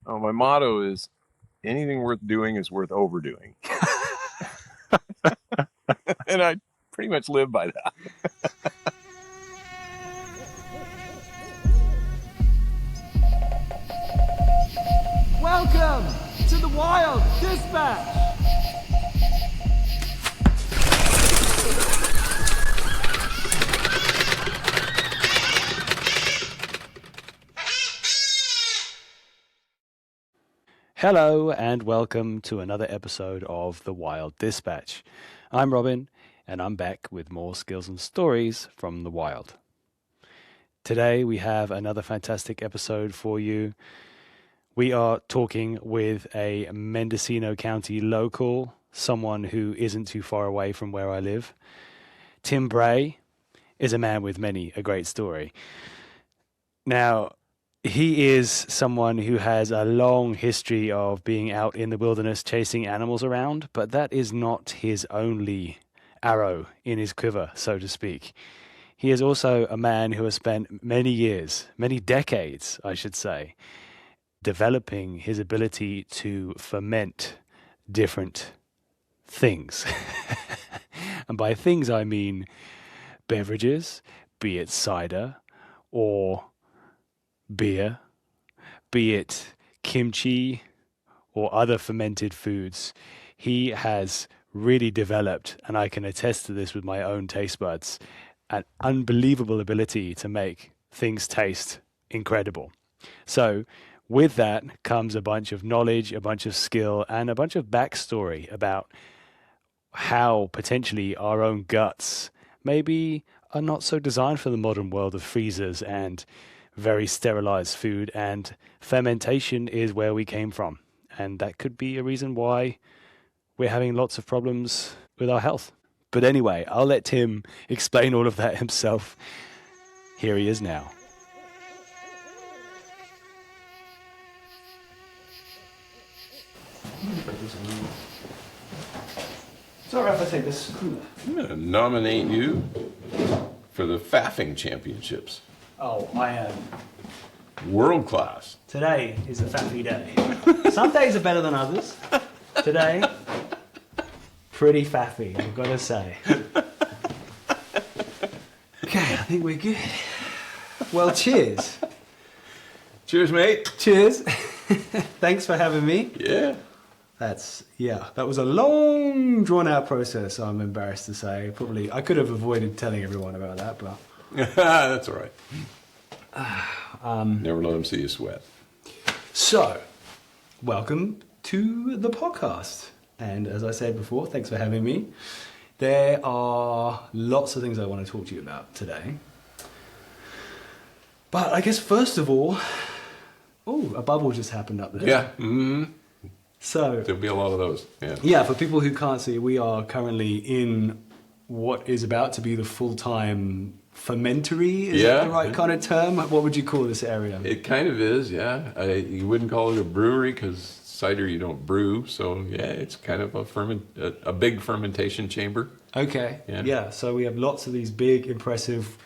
My motto is anything worth doing is worth overdoing. And I pretty much live by that. Welcome to the Wild Dispatch. Hello and welcome to another episode of The Wild Dispatch. I'm Robin and I'm back with more skills and stories from the wild. Today we have another fantastic episode for you. We are talking with a Mendocino County local, someone who isn't too far away from where I live. Tim Bray is a man with many a great story. Now, he is someone who has a long history of being out in the wilderness chasing animals around, but that is not his only arrow in his quiver, so to speak. He is also a man who has spent many years, many decades, I should say, developing his ability to ferment different things. And by things, I mean beverages, be it cider or beer, be it kimchi or other fermented foods. He has really developed, and I can attest to this with my own taste buds, an unbelievable ability to make things taste incredible. So with that comes a bunch of knowledge, a bunch of skill, and a bunch of backstory about how potentially our own guts maybe are not so designed for the modern world of freezers and very sterilized food, and fermentation is where we came from. And that could be a reason why we're having lots of problems with our health. But anyway, I'll let Tim explain all of that himself. Here he is now. It's all right if I take this cooler. I'm going to nominate you for the Faffing Championships. Oh, I am. World class. Today is a faffy day. Some days are better than others. Today, pretty faffy, I've got to say. Okay, I think we're good. Well, cheers. Cheers, mate. Cheers. Thanks for having me. Yeah. That was a long, drawn-out process, I'm embarrassed to say. Probably, I could have avoided telling everyone about that, but... That's all right. Never let them see you sweat. So, welcome to the podcast. And as I said before, thanks for having me. There are lots of things I want to talk to you about today. But I guess first of all, a bubble just happened up there. Yeah. Mm-hmm. So There'll be a lot of those. Yeah. Yeah, for people who can't see, we are currently in what is about to be the full-time fermentery. Is that the right kind of term? What would you call this area? It kind of is, yeah. You wouldn't call it a brewery because cider you don't brew. So yeah, it's kind of a big fermentation chamber. Okay. Yeah. So we have lots of these big, impressive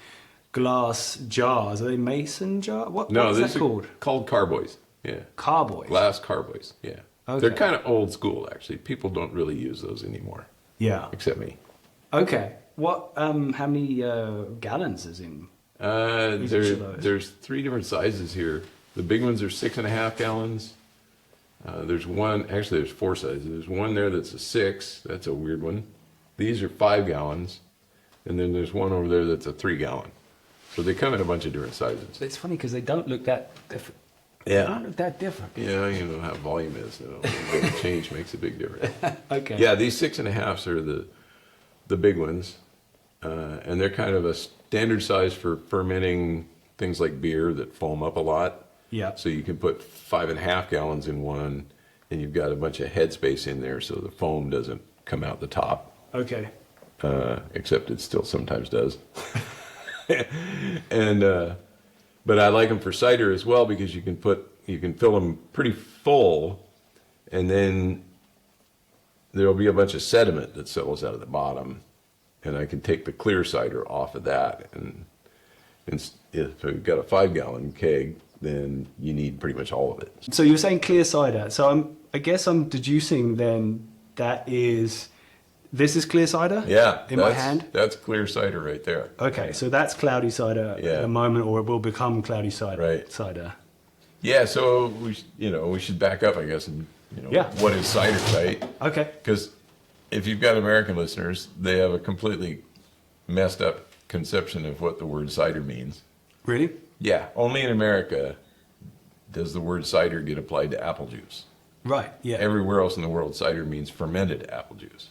glass jars. Are they mason jars? What is that called? Called carboys. Yeah. Carboys. Glass carboys. Yeah. Okay. They're kind of old school, actually. People don't really use those anymore. Yeah. Except me. Okay. What? How many gallons is in? Each of those? There's 3 different sizes here. The big ones are 6.5 gallons. There's 4 sizes. There's one there that's a 6. That's a weird one. These are 5 gallons. And then there's one over there that's a 3 gallon. So they come in a bunch of different sizes. It's funny because they don't look that different. Yeah. They don't look that different. Yeah, you know how volume is. Change makes a big difference. Okay. Yeah, these 6.5s are the big ones. And they're kind of a standard size for fermenting things like beer that foam up a lot. Yeah. So you can put 5.5 gallons in one, and you've got a bunch of headspace in there so the foam doesn't come out the top. Okay. Except it still sometimes does. But I like them for cider as well because you can fill them pretty full, and then there'll be a bunch of sediment that settles out of the bottom, and I can take the clear cider off of that. And if I've got a 5-gallon keg, then you need pretty much all of it. So you're saying clear cider. So I guess I'm deducing then this is clear cider? Yeah. In my hand? That's clear cider right there. Okay, so that's cloudy cider at the moment, or it will become cloudy cider. Right. Cider. Yeah, so we should back up, I guess, and what is cider, right? Okay. Because if you've got American listeners, they have a completely messed up conception of what the word cider means. Really? Yeah, only in America does the word cider get applied to apple juice. Right. Yeah. Everywhere else in the world, cider means fermented apple juice.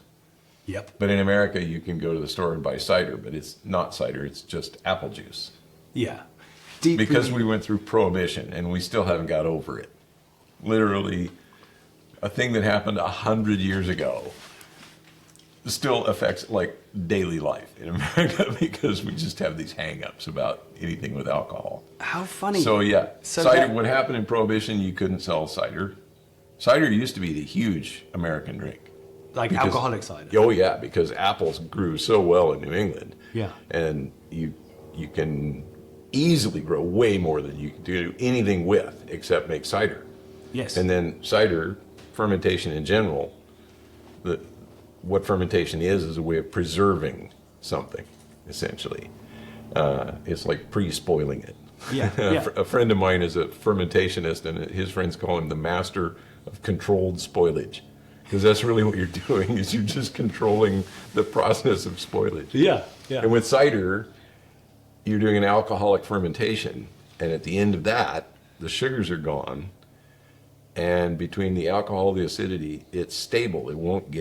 Yep. But in America, you can go to the store and buy cider, but it's not cider, it's just apple juice. Yeah. Because we went through Prohibition and we still haven't got over it. Literally, a thing that happened 100 years ago still affects like daily life in America because we just have these hang-ups about anything with alcohol. How funny. So yeah, So cider, what happened in Prohibition, you couldn't sell cider. Cider used to be the huge American drink. Like alcoholic cider. Oh yeah, because apples grew so well in New England. Yeah. And you can easily grow way more than you can do anything with except make cider. Yes. And then cider, fermentation in general, what fermentation is a way of preserving something, essentially. It's like pre-spoiling it. Yeah. Yeah. A friend of mine is a fermentationist, and his friends call him the master of controlled spoilage. Because that's really what you're doing, is you're just controlling the process of spoilage. Yeah. Yeah. And with cider, you're doing an alcoholic fermentation, and at the end of that, the sugars are gone, and between the alcohol, the acidity, it's stable. It won't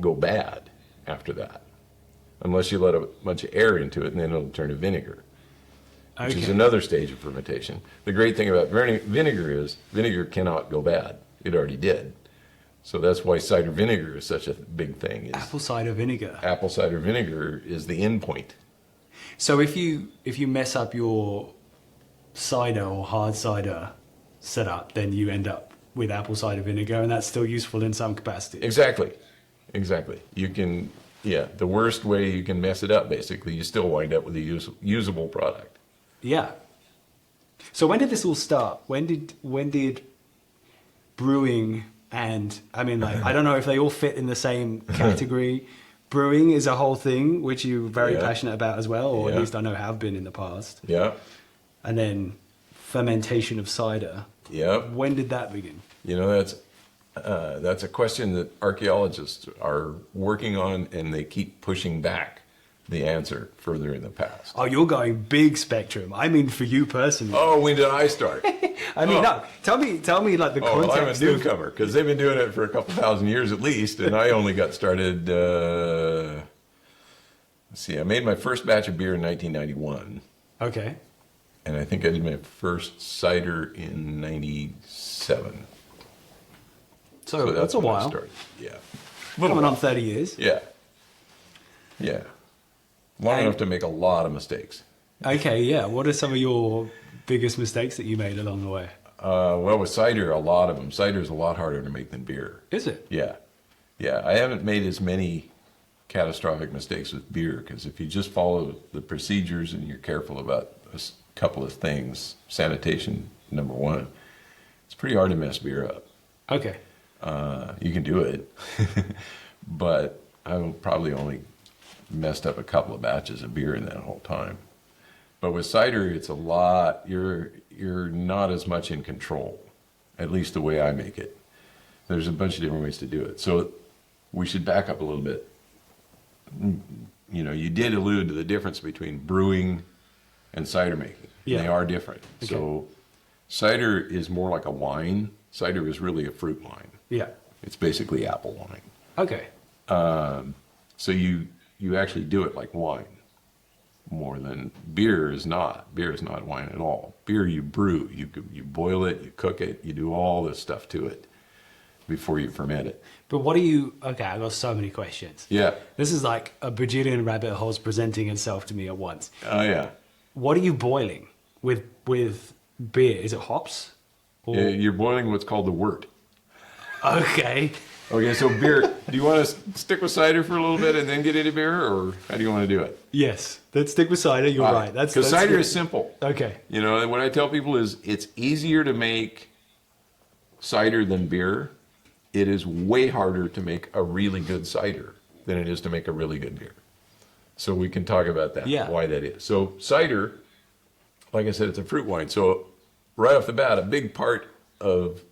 go bad after that, unless you let a bunch of air into it, and then it'll turn to vinegar, which is another stage of fermentation. The great thing about vinegar is vinegar cannot go bad. It already did. So that's why cider vinegar is such a big thing. Apple cider vinegar. Apple cider vinegar is the end point. So if you mess up your cider or hard cider setup, then you end up with apple cider vinegar, and that's still useful in some capacity. Exactly. You can, the worst way you can mess it up, basically, you still wind up with a usable product. Yeah. So when did this all start? When did brewing and, I mean, like, I don't know if they all fit in the same category. Brewing is a whole thing, which you're very passionate about as well, or at least I know have been in the past. Yeah. And then fermentation of cider. Yeah. When did that begin? That's a question that archaeologists are working on, and they keep pushing back the answer further in the past. Oh, you're going big spectrum. I mean, for you personally. Oh, when did I start? I mean, no. Tell me like the context. I'm a newcomer, because they've been doing it for a couple thousand years at least, and I only got started. Let's see, I made my first batch of beer in 1991. Okay. And I think I did my first cider in 97. So that's a while. Yeah. Coming on 30 years. Yeah. Long enough to make a lot of mistakes. Okay, yeah. What are some of your biggest mistakes that you made along the way? Well, with cider, a lot of them. Cider is a lot harder to make than beer. Is it? Yeah. I haven't made as many catastrophic mistakes with beer, because if you just follow the procedures and you're careful about a couple of things, sanitation, number one, it's pretty hard to mess beer up. Okay. You can do it, but I probably only messed up a couple of batches of beer in that whole time. But with cider, it's a lot. You're not as much in control, at least the way I make it. There's a bunch of different ways to do it. So we should back up a little bit. You did allude to the difference between brewing and cider making. Yeah. They are different. Okay. So cider is more like a wine. Cider is really a fruit wine. Yeah. It's basically apple wine. Okay. So you actually do it like wine more than beer is not. Beer is not wine at all. Beer you brew. You boil it, you cook it, you do all this stuff to it before you ferment it. But what do you... Okay, I've got so many questions. Yeah. This is like a bajillion rabbit holes presenting itself to me at once. Oh, yeah. What are you boiling with beer? Is it hops? Or... You're boiling what's called the wort. Okay. Okay, so beer. Do you want to stick with cider for a little bit and then get into beer, or how do you want to do it? Yes, let's stick with cider. You're right. Because cider is simple. Okay. You know, what I tell people is it's easier to make cider than beer. It is way harder to make a really good cider than it is to make a really good beer. So we can talk about that, why that is. So cider, like I said, it's a fruit wine. So right off the bat, a big part of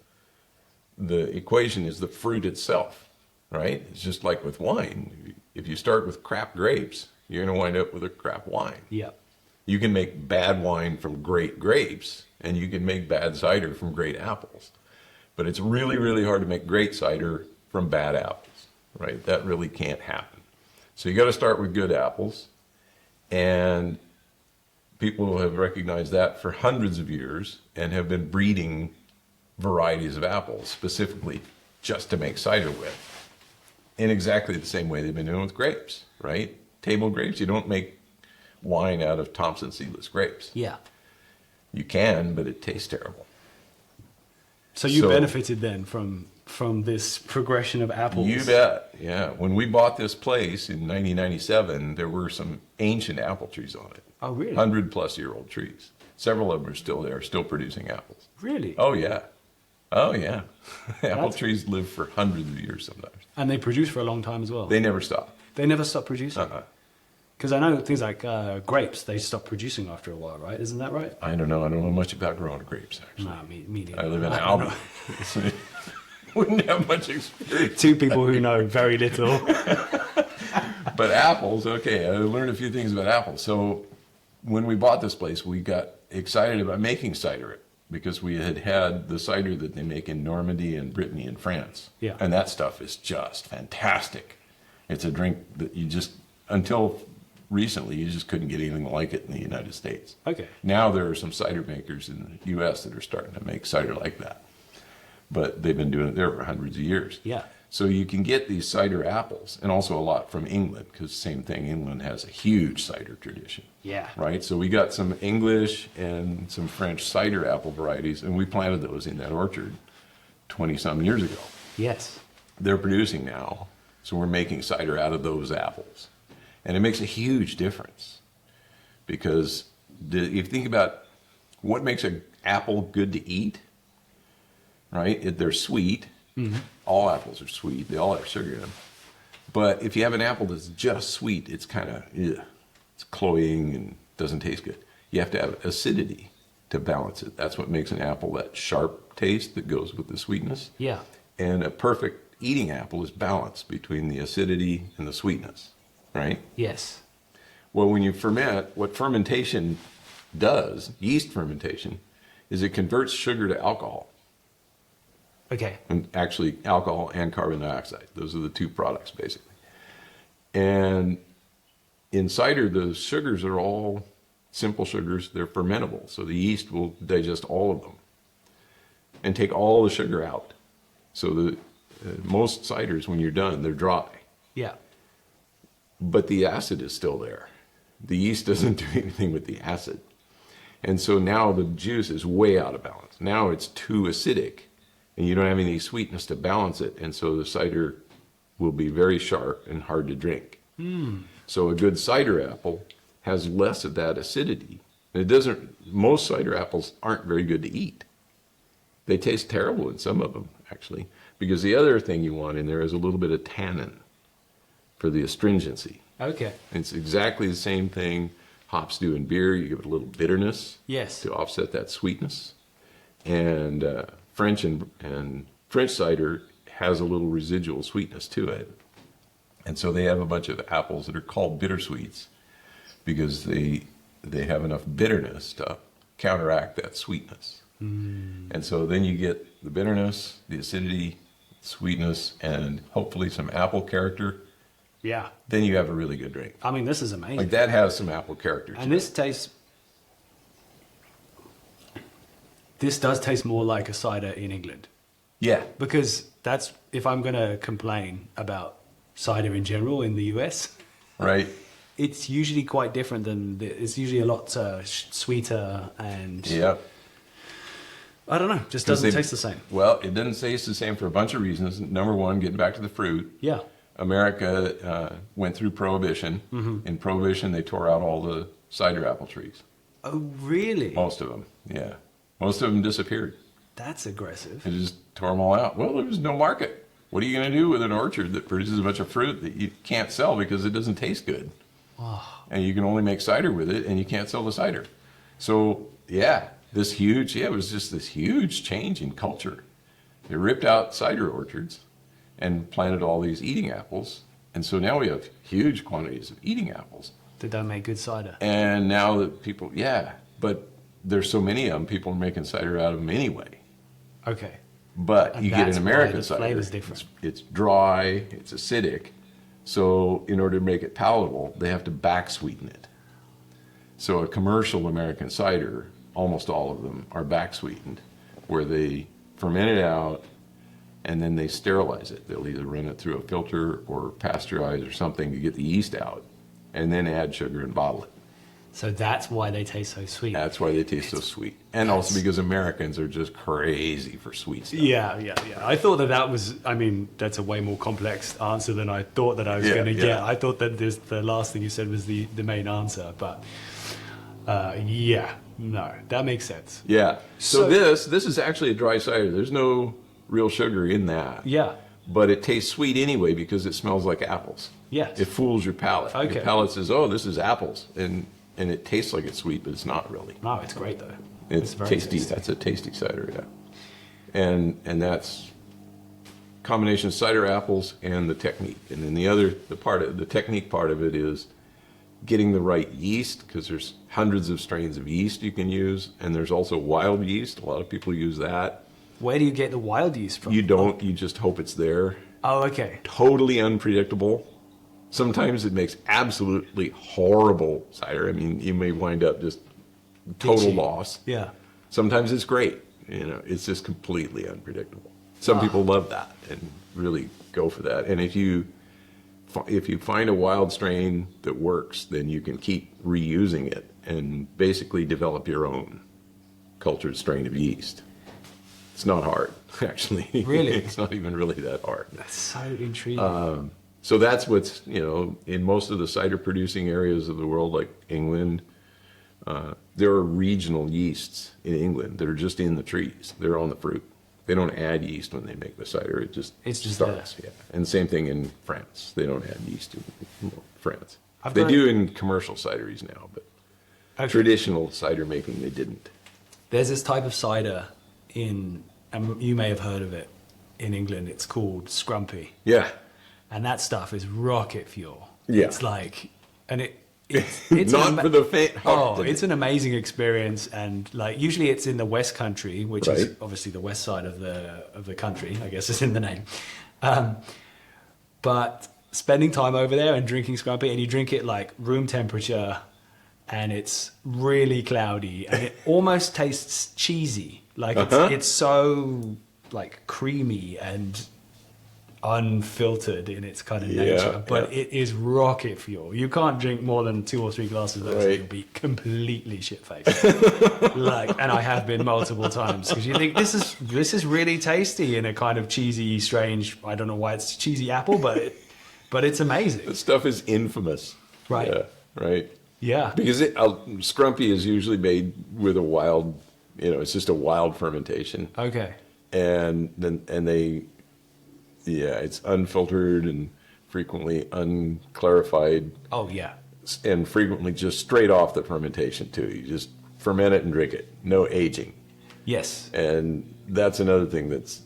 the equation is the fruit itself, right? It's just like with wine. If you start with crap grapes, you're going to wind up with a crap wine. Yeah. You can make bad wine from great grapes, and you can make bad cider from great apples. But it's really, really hard to make great cider from bad apples, right? That really can't happen. So you got to start with good apples, and people have recognized that for hundreds of years and have been breeding varieties of apples specifically just to make cider with, in exactly the same way they've been doing with grapes, right? Table grapes, you don't make wine out of Thompson seedless grapes. Yeah. You can, but it tastes terrible. So you benefited then from this progression of apples? You bet, yeah. When we bought this place in 1997, there were some ancient apple trees on it. Oh, really? 100-plus-year-old trees. Several of them are still there, still producing apples. Really? Oh, yeah. Oh, yeah. Apple trees live for hundreds of years sometimes. And they produce for a long time as well? They never stop. They never stop producing? Uh-uh. Because I know things like grapes, they stop producing after a while, right? Isn't that right? I don't know. I don't know much about growing grapes, actually. No, me neither. I live in Alabama. Wouldn't have much experience. Two people who know very little. But apples, okay, I learned a few things about apples. So when we bought this place, we got excited about making cider because we had the cider that they make in Normandy and Brittany and France. Yeah. And that stuff is just fantastic. It's a drink that you just, until recently, you just couldn't get anything like it in the United States. Okay. Now there are some cider makers in the U.S. that are starting to make cider like that. But they've been doing it there for hundreds of years. Yeah. So you can get these cider apples, and also a lot from England, because same thing, England has a huge cider tradition. Yeah. Right? So we got some English and some French cider apple varieties, and we planted those in that orchard 20-some years ago. Yes. They're producing now, so we're making cider out of those apples. And it makes a huge difference, because if you think about what makes an apple good to eat, right? They're sweet. Mm-hmm. All apples are sweet. They all have sugar in them. But if you have an apple that's just sweet, it's kind of, it's cloying and doesn't taste good. You have to have acidity to balance it. That's what makes an apple that sharp taste that goes with the sweetness. Yeah. And a perfect eating apple is balanced between the acidity and the sweetness, right? Yes. Well, when you ferment, what fermentation does, yeast fermentation, is it converts sugar to alcohol. Okay. And actually alcohol and carbon dioxide. Those are the two products, basically. And in cider, the sugars are all simple sugars. They're fermentable. So the yeast will digest all of them and take all the sugar out. So most ciders, when you're done, they're dry. Yeah. But the acid is still there. The yeast doesn't do anything with the acid. And so now the juice is way out of balance. Now it's too acidic, and you don't have any sweetness to balance it, and so the cider will be very sharp and hard to drink. So a good cider apple has less of that acidity. It doesn't. Most cider apples aren't very good to eat. They taste terrible in some of them, actually, because the other thing you want in there is a little bit of tannin for the astringency. Okay. It's exactly the same thing hops do in beer. You give it a little bitterness, Yes. to offset that sweetness. And French cider has a little residual sweetness to it. And so they have a bunch of apples that are called bittersweets because they have enough bitterness to counteract that sweetness. And so then you get the bitterness, the acidity, sweetness, and hopefully some apple character. Yeah. Then you have a really good drink. I mean, this is amazing. Like that has some apple character to And this does taste more like a cider in England. Yeah. Because that's, if I'm going to complain about cider in general in the US, Right. it's usually quite different it's usually a lot sweeter and Yeah. I don't know. Just 'Cause doesn't they- taste the same. Well, it doesn't taste the same for a bunch of reasons. Number one, getting back to the fruit. Yeah. America went through Prohibition. In Prohibition, they tore out all the cider apple trees. Oh, really? Most of them, yeah. Most of them disappeared. That's aggressive. They just tore them all out. Well, there was no market. What are you going to do with an orchard that produces a bunch of fruit that you can't sell because it doesn't taste good? And you can only make cider with it, and you can't sell the cider. So, yeah, it was just this huge change in culture. They ripped out cider orchards and planted all these eating apples. And so now we have huge quantities of eating apples. They don't make good cider. And now that people, but there's so many of them, people are making cider out of them anyway. Okay. But And you get that's an why American the cider. flavor's different. It's dry, it's acidic. So in order to make it palatable, they have to back-sweeten it. So a commercial American cider, almost all of them are back-sweetened, where they ferment it out and then they sterilize it. They'll either run it through a filter or pasteurize or something to get the yeast out, and then add sugar and bottle it. So that's why they taste so sweet. That's why they taste so sweet. And also because Americans are just crazy for sweet stuff. Yeah. I thought that was, I mean, that's a way more complex answer than I thought that I was Yeah, going to yeah. get. I thought that the last thing you said was the main answer, but no, that makes sense. Yeah. So- So this is actually a dry cider. There's no real sugar in that. Yeah. But it tastes sweet anyway because it smells like apples. Yes. It fools your palate. Okay. Your palate says, "Oh, this is apples," and it tastes like it's sweet, but it's not really. No, it's great though. It's very tasty. tasty. That's a tasty cider, yeah. And that's combination of cider apples and the technique. And then the technique part of it is getting the right yeast, because there's hundreds of strains of yeast you can use, and there's also wild yeast. A lot of people use that. Where do you get the wild yeast from? You don't, you just hope it's there. Oh, okay. Totally unpredictable. Sometimes it makes absolutely horrible cider. I mean, you may wind up just total Itchy. loss. Yeah. Sometimes it's great. It's just completely unpredictable. Some people love that and really go for that. And if you find a wild strain that works, then you can keep reusing it and basically develop your own cultured strain of yeast. It's not hard, actually. Really? It's not even really that hard. That's so intriguing. So that's what's, in most of the cider producing areas of the world, like England, there are regional yeasts in England that are just in the trees. They're on the fruit. They don't add yeast when they make the cider. It's just starts. Yeah. And same thing in France. They don't add yeast in France. I've They got- do in commercial cideries now, but Okay. traditional cider making, they didn't. There's this type of cider and you may have heard of it in England. It's called Scrumpy. Yeah. And that stuff is rocket fuel. Yeah. It's like, and it's Not for the faint-hearted. Oh, it's an amazing experience, and like usually it's in the West Country, which is Right. obviously the west side of the country. I guess is in the name. But spending time over there and drinking Scrumpy, and you drink it like room temperature, and it's really cloudy, and it almost tastes cheesy. Like it's so like creamy and unfiltered in its kind of nature, but it is rocket fuel. You can't drink more than 2 or 3 glasses of that, Right. you'll be completely shit-faced. And I have been multiple times, because you think this is really tasty in a kind of cheesy, strange. I don't know why it's cheesy apple, but it's amazing. This stuff is infamous. Right. Yeah. Right. Yeah. Because Scrumpy is usually made with a wild, it's just a wild fermentation. Okay. It's unfiltered and frequently unclarified, Oh yeah. and frequently just straight off the fermentation too. You just ferment it and drink it, no aging. Yes. And that's another thing that's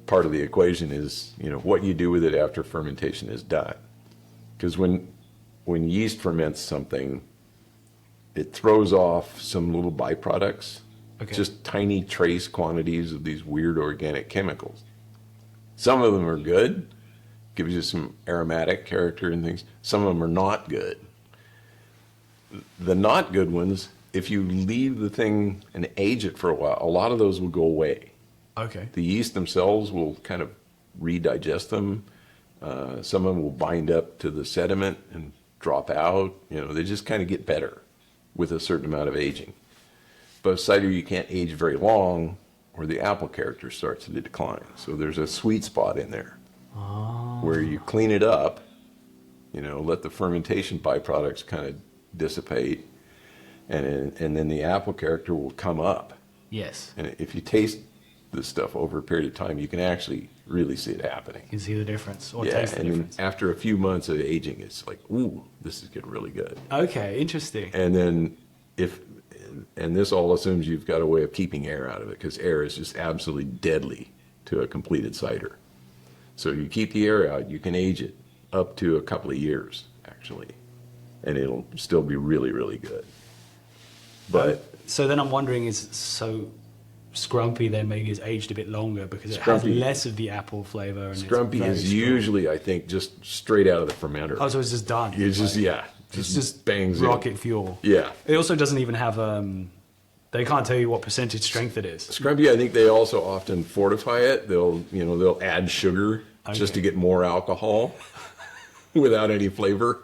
part of the equation is, what you do with it after fermentation is done. Because when yeast ferments something, it throws off some little byproducts, Okay. just tiny trace quantities of these weird organic chemicals. Some of them are good, gives you some aromatic character and things. Some of them are not good. The not good ones, if you leave the thing and age it for a while, a lot of those will go away. Okay. The yeast themselves will kind of redigest them. Some of them will bind up to the sediment and drop out. They just kind of get better with a certain amount of aging. But cider you can't age very long or the apple character starts to decline. So there's a sweet spot in there where you clean it up, let the fermentation byproducts kind of dissipate, and then the apple character will come up. Yes. And if you taste this stuff over a period of time, you can actually really see it happening. You can see the difference or Yeah, taste the and then difference. after a few months of aging, it's like, ooh, this is getting really good. Okay, interesting. And then and this all assumes you've got a way of keeping air out of it, because air is just absolutely deadly to a completed cider. So you keep the air out, you can age it up to a couple of years, actually, and it'll still be really, really good. But So then I'm wondering, Scrumpy then maybe is aged a bit longer because it has Scrumpy- less of the apple flavor. And Scrumpy it's very is strong. usually, I think, just straight out of the fermenter. Oh, so it's just done. It's just, Like, just it's just bangs in. rocket fuel. Yeah. It also doesn't even have they can't tell you what percentage strength it is. Scrumpy, I think they also often fortify it. They'll add sugar just Okay. to get more alcohol without any flavor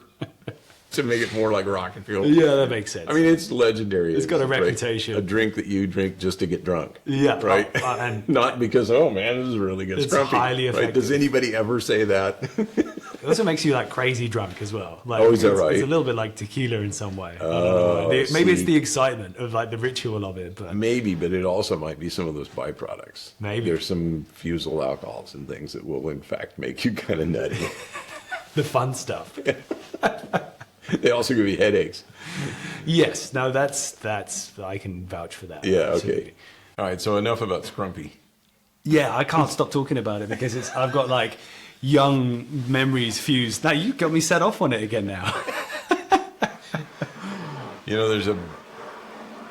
to make it more like rocket fuel. Yeah, that makes sense. I mean, it's legendary. It's got a like reputation. A drink that you drink just to get drunk. Yeah, Right? and Not because, oh man, this is really good. It's Scrumpy. highly Right? Does effective. anybody ever say that? it also makes you like crazy drunk as well. Like, Oh, is that it's right? a little bit like tequila in some way. Oh, Maybe it's see. the excitement of like the ritual of it, but Maybe, but it also might be some of those byproducts. Maybe. There's some fusel alcohols and things that will, in fact, make you kind of nutty. the fun stuff. They also give you headaches. Yes, no, that's I can vouch for that. Yeah, Absolutely. okay. All right, so enough about Scrumpy. Yeah, I can't stop talking about it because I've got like young memories fused. Now you got me set off on it again now.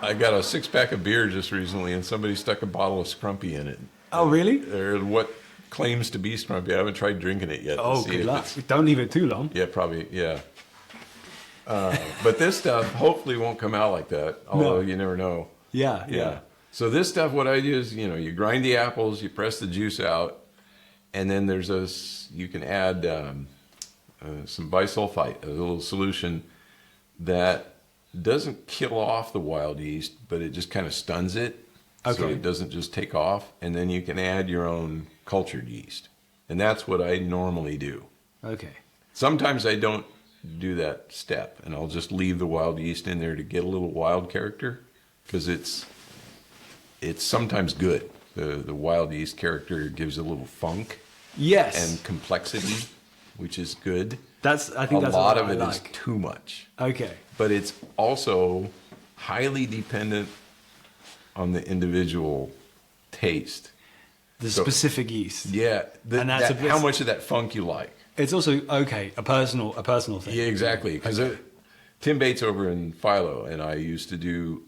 I got a 6-pack of beer just recently, and somebody stuck a bottle of Scrumpy in it. Oh, really? They're what claims to be Scrumpy. I haven't tried drinking it yet. to Oh, see good if luck. it's- Don't leave it too long. Yeah, probably, yeah. But this stuff hopefully won't come out like that, although you never know. Yeah. So this stuff, what I do is, you grind the apples, you press the juice out, and then you can add some bisulfite, a little solution that doesn't kill off the wild yeast, but it just kind of stuns it. So Okay. it doesn't just take off. And then you can add your own cultured yeast. And that's what I normally do. Okay. Sometimes I don't do that step, and I'll just leave the wild yeast in there to get a little wild character, because it's sometimes good. The wild yeast character gives a little funk Yes. and complexity, which is good. I think that's a lot what of I it is like. too much, Okay. but it's also highly dependent on the individual taste. The So- specific yeast. Yeah, And that's how much of that funk you like. It's also a personal thing. Yeah, exactly. Because Tim Bates over in Philo and I used to do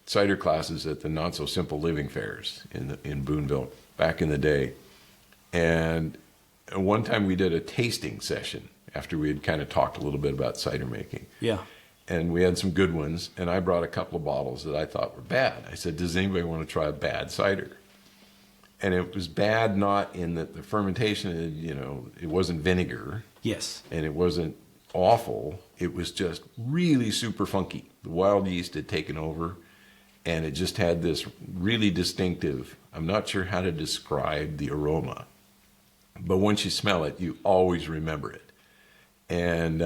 cider classes at the Not So Simple Living fairs in Boonville back in the day. And one time we did a tasting session after we had kind of talked a little bit about cider making. Yeah. And we had some good ones, and I brought a couple of bottles that I thought were bad. I said, does anybody want to try a bad cider? And it was bad not in that the fermentation, it wasn't vinegar, Yes. and it wasn't awful. It was just really super funky. The wild yeast had taken over, and it just had this really distinctive, I'm not sure how to describe the aroma, but once you smell it, you always remember it. And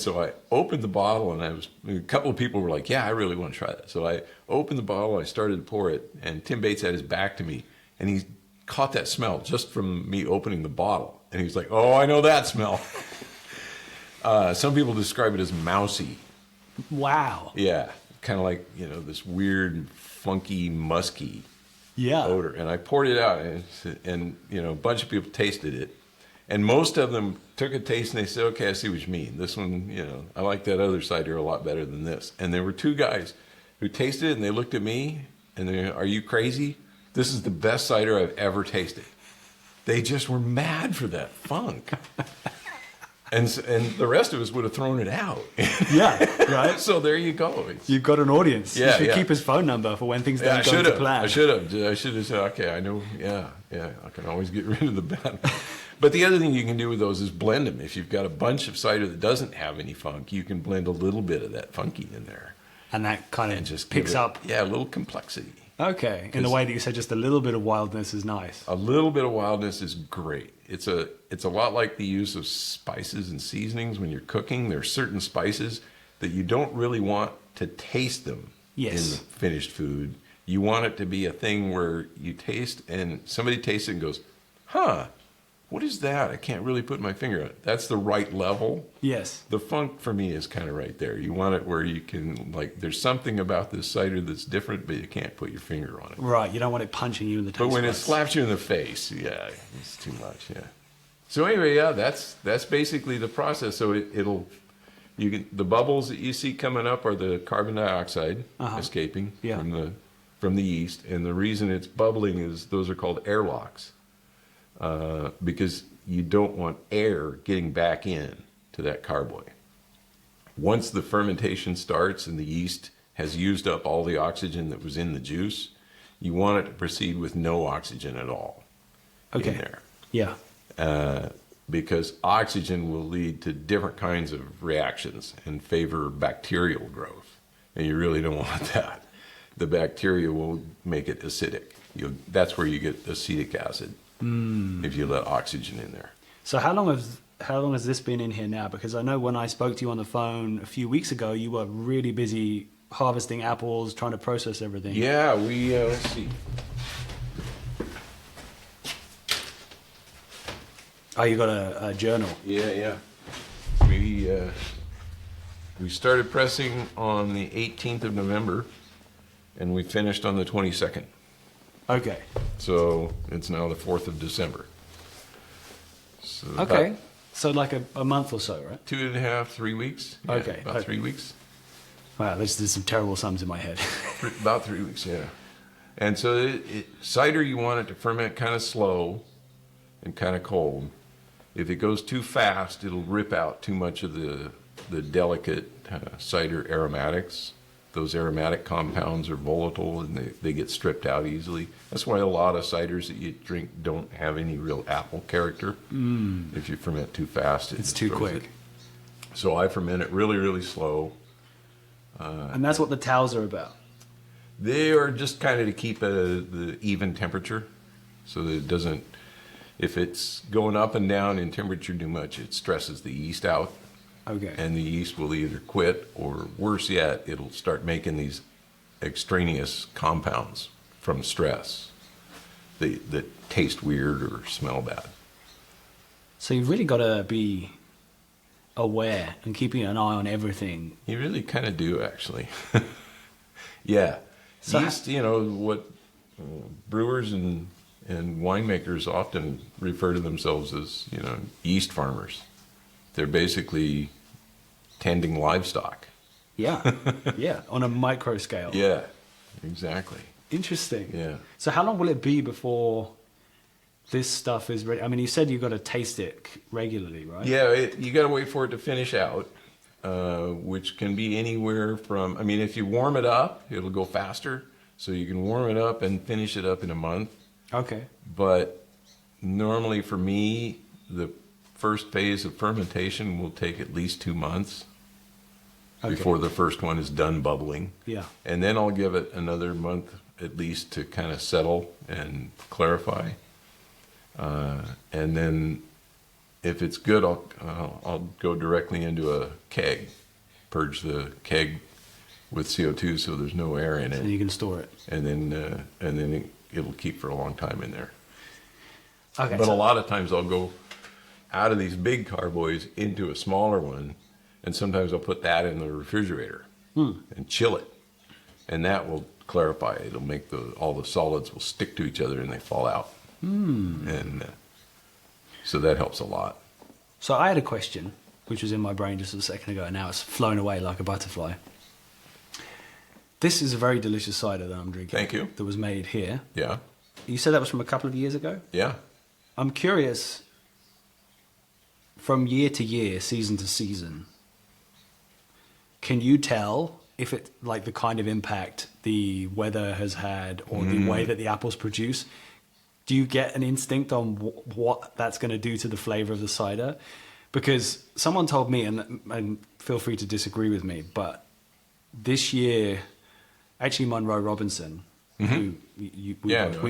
so I opened the bottle, and a couple of people were like, yeah, I really want to try that. So I opened the bottle, I started to pour it, and Tim Bates had his back to me, and he caught that smell just from me opening the bottle. And he was like, oh, I know that smell. Some people describe it as mousy. Wow. Yeah, kind of like, this weird, funky, musky Yeah. odor. And I poured it out, and a bunch of people tasted it. And most of them took a taste and they said, okay, I see what you mean. This one, I like that other cider a lot better than this. And there were two guys who tasted it, and they looked at me and they are you crazy? This is the best cider I've ever tasted. They just were mad for that funk. And the rest of us would have thrown it out. Yeah. Right. So there you go. You've got an audience. Yeah, You should yeah. keep his phone number for when things Yeah, don't go to plan. I should have said, okay, I know. Yeah, I can always get rid of the bad. But the other thing you can do with those is blend them. If you've got a bunch of cider that doesn't have any funk, you can blend a little bit of that funky in there. And that kind And of just picks give it, up. Yeah, a little complexity. Okay, in the way that you said just a little bit of wildness is nice. A little bit of wildness is great. It's a lot like the use of spices and seasonings when you're cooking. There are certain spices that you don't really want to taste them in the finished food. You want it to be a thing where you taste and somebody tastes it and goes, huh, what is that? I can't really put my finger on it. That's the right level. Yes. The funk for me is kind of right there. You want it where you can, like, there's something about this cider that's different, but you can't put your finger on it. Right, you don't want it punching you in the taste But when it buds. slaps you in the face, yeah, it's too much, yeah. So anyway, yeah, that's basically the process. So the bubbles that you see coming up are the carbon dioxide escaping from the yeast, and the reason it's bubbling is those are called airlocks, because you don't want air getting back in to that carboy. Once the fermentation starts and the yeast has used up all the oxygen that was in the juice, you want it to proceed with no oxygen at all in there. Yeah. Because oxygen will lead to different kinds of reactions and favor bacterial growth. And you really don't want that. The bacteria will make it acidic. That's where you get acetic acid if you let oxygen in there. So how long has this been in here now? Because I know when I spoke to you on the phone a few weeks ago, you were really busy harvesting apples, trying to process everything. Yeah, let's see. Oh, you got a journal. Yeah. We started pressing on the 18th of November, and we finished on the 22nd. Okay. So it's now the 4th of December. So Okay. So like a month or so, right? 2.5, 3 weeks. Yeah, Okay. About 3 weeks. Wow, there's some terrible sums in my head. About 3 weeks, yeah. And so cider, you want it to ferment kind of slow and kind of cold. If it goes too fast, it'll rip out too much of the delicate cider aromatics. Those aromatic compounds are volatile and they get stripped out easily. That's why a lot of ciders that you drink don't have any real apple character. If you ferment too fast, It's too quick. So I ferment it really, really slow. And that's what the towels are about. They are just kind of to keep the even temperature so that it doesn't, if it's going up and down in temperature too much, it stresses the yeast out. Okay. And the yeast will either quit or, worse yet, it'll start making these extraneous compounds from stress that taste weird or smell bad. So you've really got to be aware and keeping an eye on everything. You really kind of do, actually. Yeah. So yeast, what brewers and winemakers often refer to themselves as, yeast farmers. They're basically tending livestock. Yeah. Yeah. On a micro scale. Yeah, exactly. Interesting. Yeah. So how long will it be before this stuff is ready? I mean, you said you've got to taste it regularly, right? Yeah, you got to wait for it to finish out, which can be anywhere from, if you warm it up, it'll go faster. So you can warm it up and finish it up in a month. Okay. But normally for me, the first phase of fermentation will take at least 2 months before the first one is done bubbling. Yeah. And then I'll give it another month at least to kind of settle and clarify. And then if it's good, I'll go directly into a keg, purge the keg with CO2 so there's no air in it. And you can store it. And then it'll keep for a long time in there. Okay. But a lot of times I'll go out of these big carboys into a smaller one, and sometimes I'll put that in the refrigerator and chill it, and that will clarify. It'll make all the solids will stick to each other and they fall out, and so that helps a lot. So I had a question, which was in my brain just a second ago, and now it's flown away like a butterfly. This is a very delicious cider that I'm drinking. Thank you. That was made here. Yeah, You said that was from a couple of years ago? yeah. I'm curious, from year to year, season to season, can you tell if it, like the kind of impact the weather has had or the way that the apples produce? Do you get an instinct on what that's going to do to the flavor of the cider? Because someone told me, and feel free to disagree with me, but this year, actually Monroe Robinson who we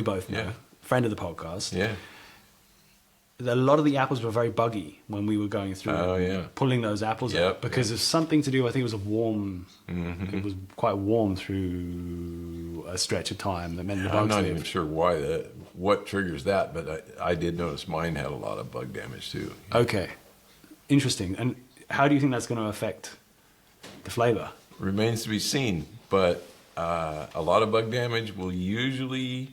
both know, friend of the podcast. Yeah. A lot of the apples were very buggy when we were going through pulling those apples out because of something to do. I think it was a warm. It was quite warm through a stretch of time that meant the bugs. I'm not even sure what triggers that, but I did notice mine had a lot of bug damage too. Okay, interesting. And how do you think that's going to affect the flavor? Remains to be seen, but a lot of bug damage will usually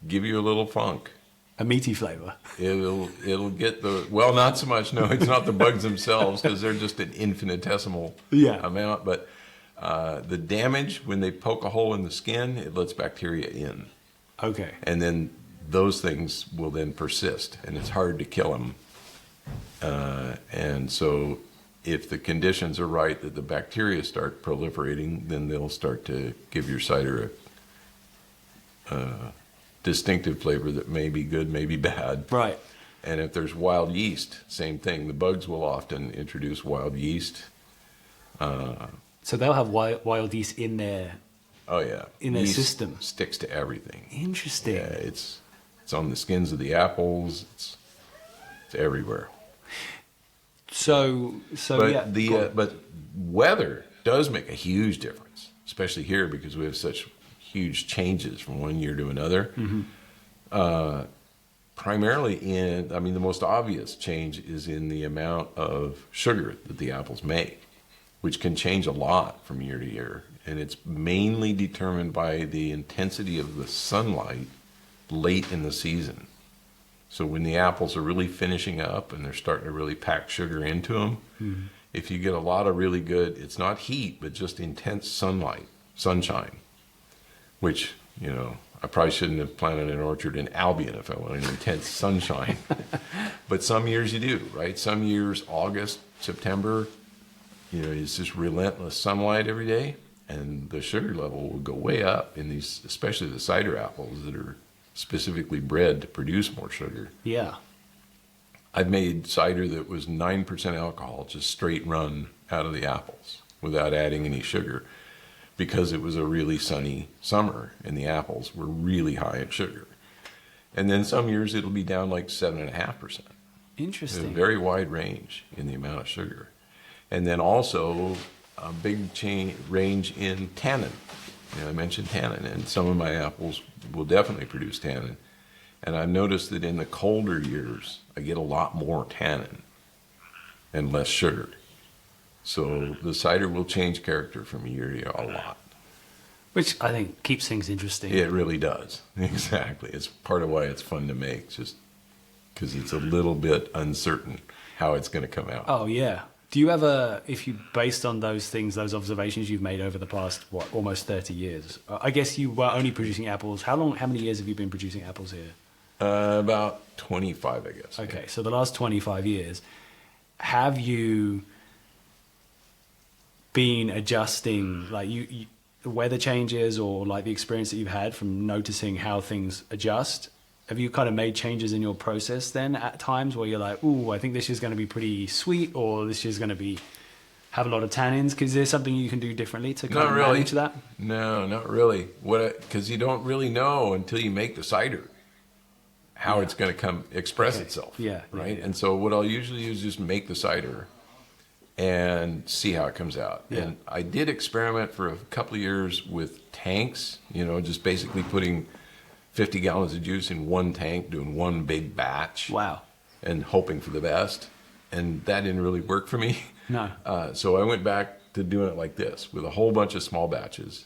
give you a little funk. A meaty flavor. It'll get not so much. No, it's not the bugs themselves because they're just an infinitesimal amount. But the damage when they poke a hole in the skin, it lets bacteria in. Okay. And then those things will then persist, and it's hard to kill them. And so, if the conditions are right that the bacteria start proliferating, then they'll start to give your cider a distinctive flavor that may be good, may be bad. Right. And if there's wild yeast, same thing. The bugs will often introduce wild yeast. So they'll have wild yeast in their in their yeast system. Sticks to everything. Interesting. Yeah, it's on the skins of the apples. It's everywhere. But weather does make a huge difference, especially here because we have such huge changes from one year to another. Primarily the most obvious change is in the amount of sugar that the apples make, which can change a lot from year to year. And it's mainly determined by the intensity of the sunlight late in the season. So when the apples are really finishing up and they're starting to really pack sugar into them, if you get a lot of really good, it's not heat, but just intense sunshine, which, I probably shouldn't have planted an orchard in Albion if I wanted intense sunshine. But some years you do, right? Some years, August, September, it's just relentless sunlight every day, and the sugar level will go way up in these, especially the cider apples that are specifically bred to produce more sugar. Yeah. I've made cider that was 9% alcohol, just straight run out of the apples without adding any sugar, because it was a really sunny summer and the apples were really high in sugar. And then some years it'll be down like 7.5%. Interesting. There's a very wide range in the amount of sugar. And then also a big range in tannin. I mentioned tannin, and some of my apples will definitely produce tannin. And I've noticed that in the colder years, I get a lot more tannin and less sugar. So the cider will change character from year to year a lot. Which I think keeps things interesting. It really does. Exactly. It's part of why it's fun to make, just because it's a little bit uncertain how it's going to come out. Oh, yeah. Do you ever, based on those things, those observations you've made over the past, almost 30 years, I guess you were only producing apples. How many years have you been producing apples here? About 25, I guess. Okay, so the last 25 years, have you been adjusting, like the weather changes or like the experience that you've had from noticing how things adjust? Have you kind of made changes in your process then at times where you're like, ooh, I think this is going to be pretty sweet, or this is going to have a lot of tannins? Because there's something you can do differently to kind of manage that? No, not really. Because you don't really know until you make the cider how it's going to express itself. Yeah. Right? Yeah. And so what I'll usually do is just make the cider and see how it comes out. Yeah. And I did experiment for a couple of years with tanks, just basically putting 50 gallons of juice in one tank, doing one big batch. Wow. And hoping for the best. And that didn't really work for me. No. So I went back to doing it like this, with a whole bunch of small batches.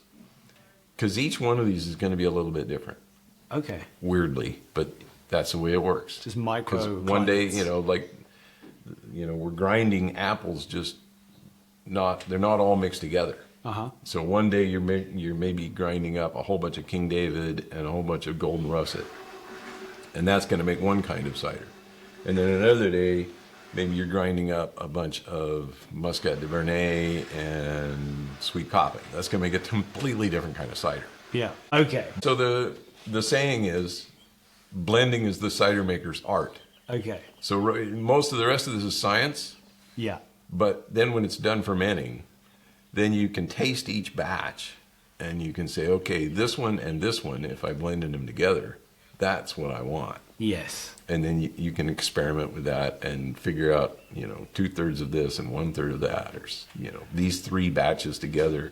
Because each one of these is going to be a little bit different. Okay. Weirdly, but that's the way it works. Just micro. Because one day, we're grinding apples, they're not all mixed together. Uh-huh. So one day you're maybe grinding up a whole bunch of King David and a whole bunch of Golden Russet, and that's going to make one kind of cider. And then another day, maybe you're grinding up a bunch of Muscat Duvernay and Sweet Copping. That's going to make a completely different kind of cider. Yeah. Okay. So the saying is, blending is the cider maker's art. Okay. So most of the rest of this is science. Yeah. But then when it's done fermenting, then you can taste each batch and you can say, okay, this one and this one, if I blended them together, that's what I want. Yes. And then you can experiment with that and figure out, 2/3 of this and 1/3 of that, or, these 3 batches together.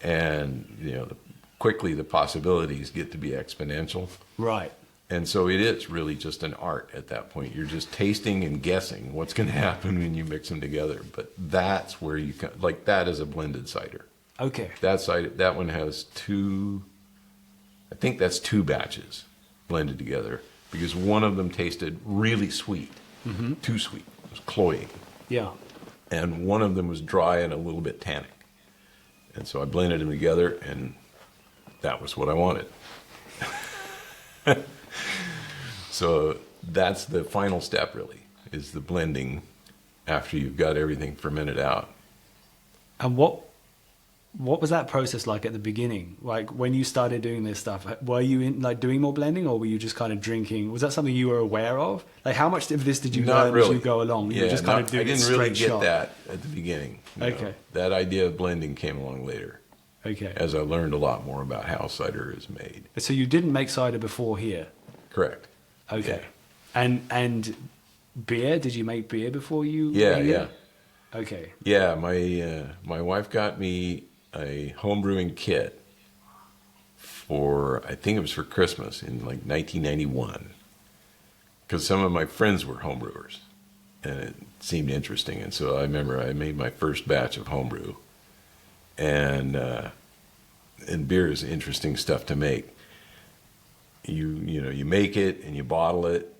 And, quickly the possibilities get to be exponential. Right. And so it is really just an art at that point. You're just tasting and guessing what's going to happen when you mix them together. But that's where you can, like that is a blended cider. Okay. That one has 2, I think that's 2 batches blended together, because one of them tasted really sweet, too sweet, it was cloying. Yeah. And one of them was dry and a little bit tannic. And so I blended them together, and that was what I wanted. So that's the final step, really, is the blending after you've got everything fermented out. And what was that process like at the beginning? Like when you started doing this stuff, were you doing more blending, or were you just kind of drinking? Was that something you were aware of? Like how much of this did you learn really. as you go along? You were just kind of doing it straight I didn't really shot. get that at the beginning. Okay. That idea of blending came along later. Okay. As I learned a lot more about how cider is made. So you didn't make cider before here? Correct. Okay. Yeah. And beer? Did you make beer before you? Yeah, were yeah. here? Okay. Yeah, my wife got me a homebrewing kit I think it was for Christmas in like 1991, because some of my friends were homebrewers, and it seemed interesting. And so I remember I made my first batch of homebrew, and beer is interesting stuff to make. You make it and you bottle it,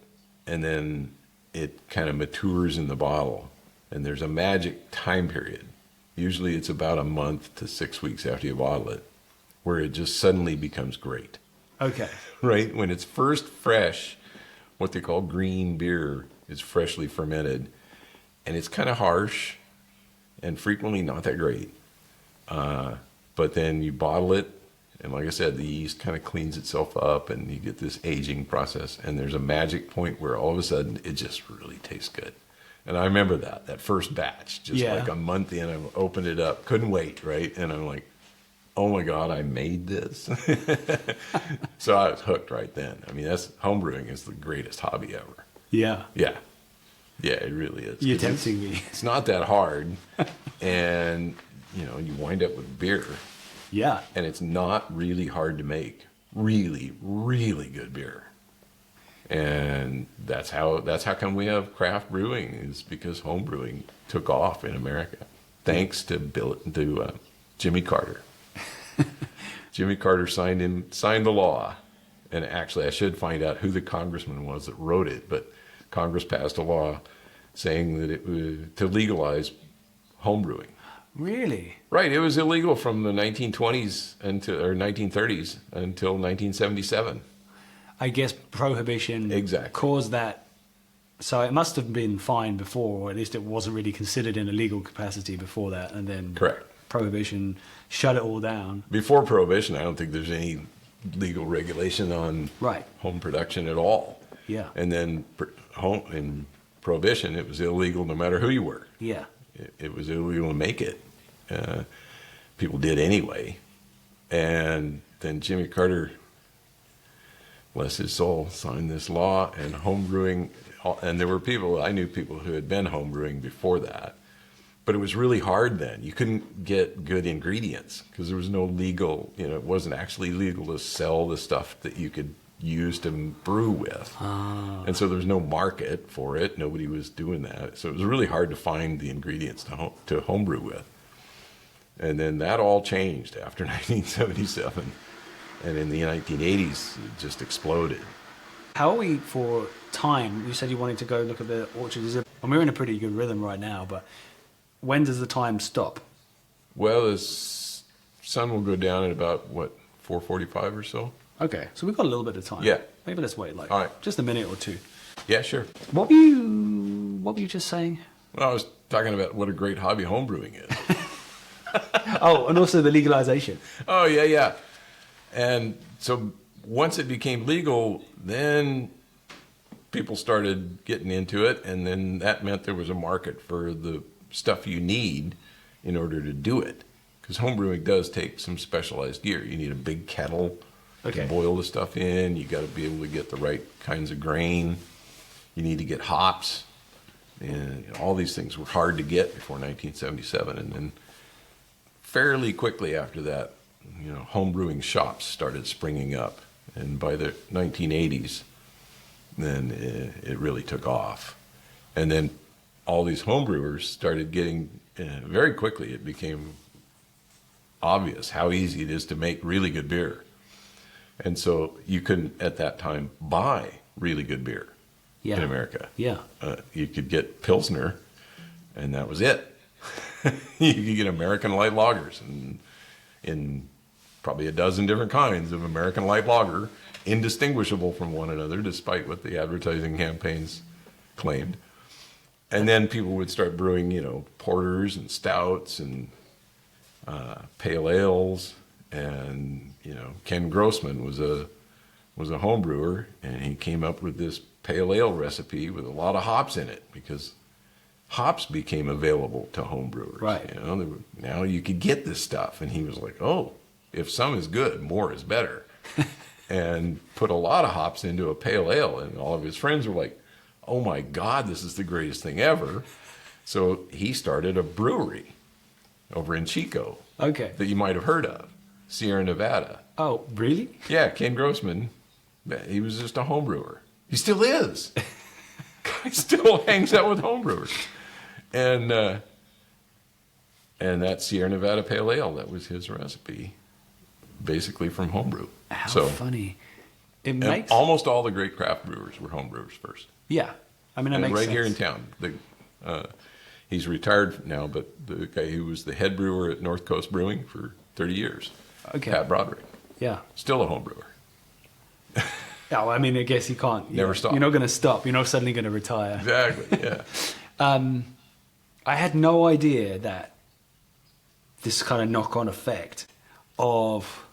and then it kind of matures in the bottle, and there's a magic time period. Usually it's about a month to 6 weeks after you bottle it, where it just suddenly becomes great. Okay. Right? When it's first fresh, what they call green beer is freshly fermented, and it's kind of harsh and frequently not that great. But then you bottle it, and like I said, the yeast kind of cleans itself up, and you get this aging process, and there's a magic point where all of a sudden it just really tastes good. And I remember that first batch, just like a month in, I opened it up, couldn't wait, right? And I'm like, oh my God, I made this. So I was hooked right then. I mean, homebrewing is the greatest hobby ever. Yeah. Yeah. Yeah, it really is. You're tempting me. It's not that hard. And, you wind up with beer. Yeah. And it's not really hard to make really, really good beer. And that's how come we have craft brewing, is because home brewing took off in America, thanks to Jimmy Carter. Jimmy Carter signed the law, and actually I should find out who the congressman was that wrote it, but Congress passed a law saying that it was to legalize home brewing. Really? Right. It was illegal from the 1920s or 1930s until 1977. I guess Prohibition caused that. So it must have been fine before, or at least it wasn't really considered in a legal capacity before that. And then Correct. Prohibition shut it all down. Before Prohibition, I don't think there's any legal regulation on home production at all. Yeah. And then in Prohibition, it was illegal no matter who you were. Yeah. It was illegal to make it. People did anyway. And then Jimmy Carter, bless his soul, signed this law, and homebrewing, and there were I knew people who had been homebrewing before that, but it was really hard then. You couldn't get good ingredients because there was no legal, it wasn't actually legal to sell the stuff that you could use to brew with. And so there was no market for it. Nobody was doing that. So it was really hard to find the ingredients to homebrew with. And then that all changed after 1977. And in the 1980s, it just exploded. How are we for time? You said you wanted to go look at the orchards. And we're in a pretty good rhythm right now, but when does the time stop? Well, the sun will go down at about, 4:45 or so? Okay, so we've got a little bit of time. Yeah. Maybe let's wait All right. just a minute or two. Yeah, sure. What were you just saying? Well, I was talking about what a great hobby homebrewing is. Oh, and also the legalization. Oh, yeah. And so once it became legal, then people started getting into it, and then that meant there was a market for the stuff you need in order to do it. because homebrewing does take some specialized gear. You need a big kettle Okay. to boil the stuff in. You got to be able to get the right kinds of grain. You need to get hops, and all these things were hard to get before 1977. And then fairly quickly after that, homebrewing shops started springing up, and by the 1980s, then it really took off. And then all these homebrewers started getting, very quickly it became obvious how easy it is to make really good beer. And so you couldn't, at that time, buy really good beer in America. Yeah. You could get Pilsner, and that was it. You could get American light lagers, and in probably a dozen different kinds of American light lager, indistinguishable from one another, despite what the advertising campaigns claimed. And then people would start brewing, porters and stouts and pale ales. And Ken Grossman was a home brewer, and he came up with this pale ale recipe with a lot of hops in it, because hops became available to home brewers. Right. Now you could get this stuff, and he was like, "Oh, if some is good, more is better," and put a lot of hops into a pale ale, and all of his friends were like, "Oh my God, this is the greatest thing ever!" So he started a brewery over in Chico. Okay. That you might have heard of, Sierra Nevada. Oh, really? Yeah, Ken Grossman, he was just a home brewer. He still is. Guy still hangs out with home brewers. And that Sierra Nevada Pale Ale, that was his recipe, basically from homebrew. How funny. It makes... Almost all the great craft brewers were home brewers first. Yeah. I mean, it and makes right sense. here in town. He's retired now, but the guy who was the head brewer at North Coast Brewing for 30 years, Okay. Pat Broderick, Yeah. still a home brewer. Yeah, well, I mean, I guess you can't. Never stop. You're not going to stop. You're not suddenly going to retire. Exactly, yeah. I had no idea that this kind of knock-on effect of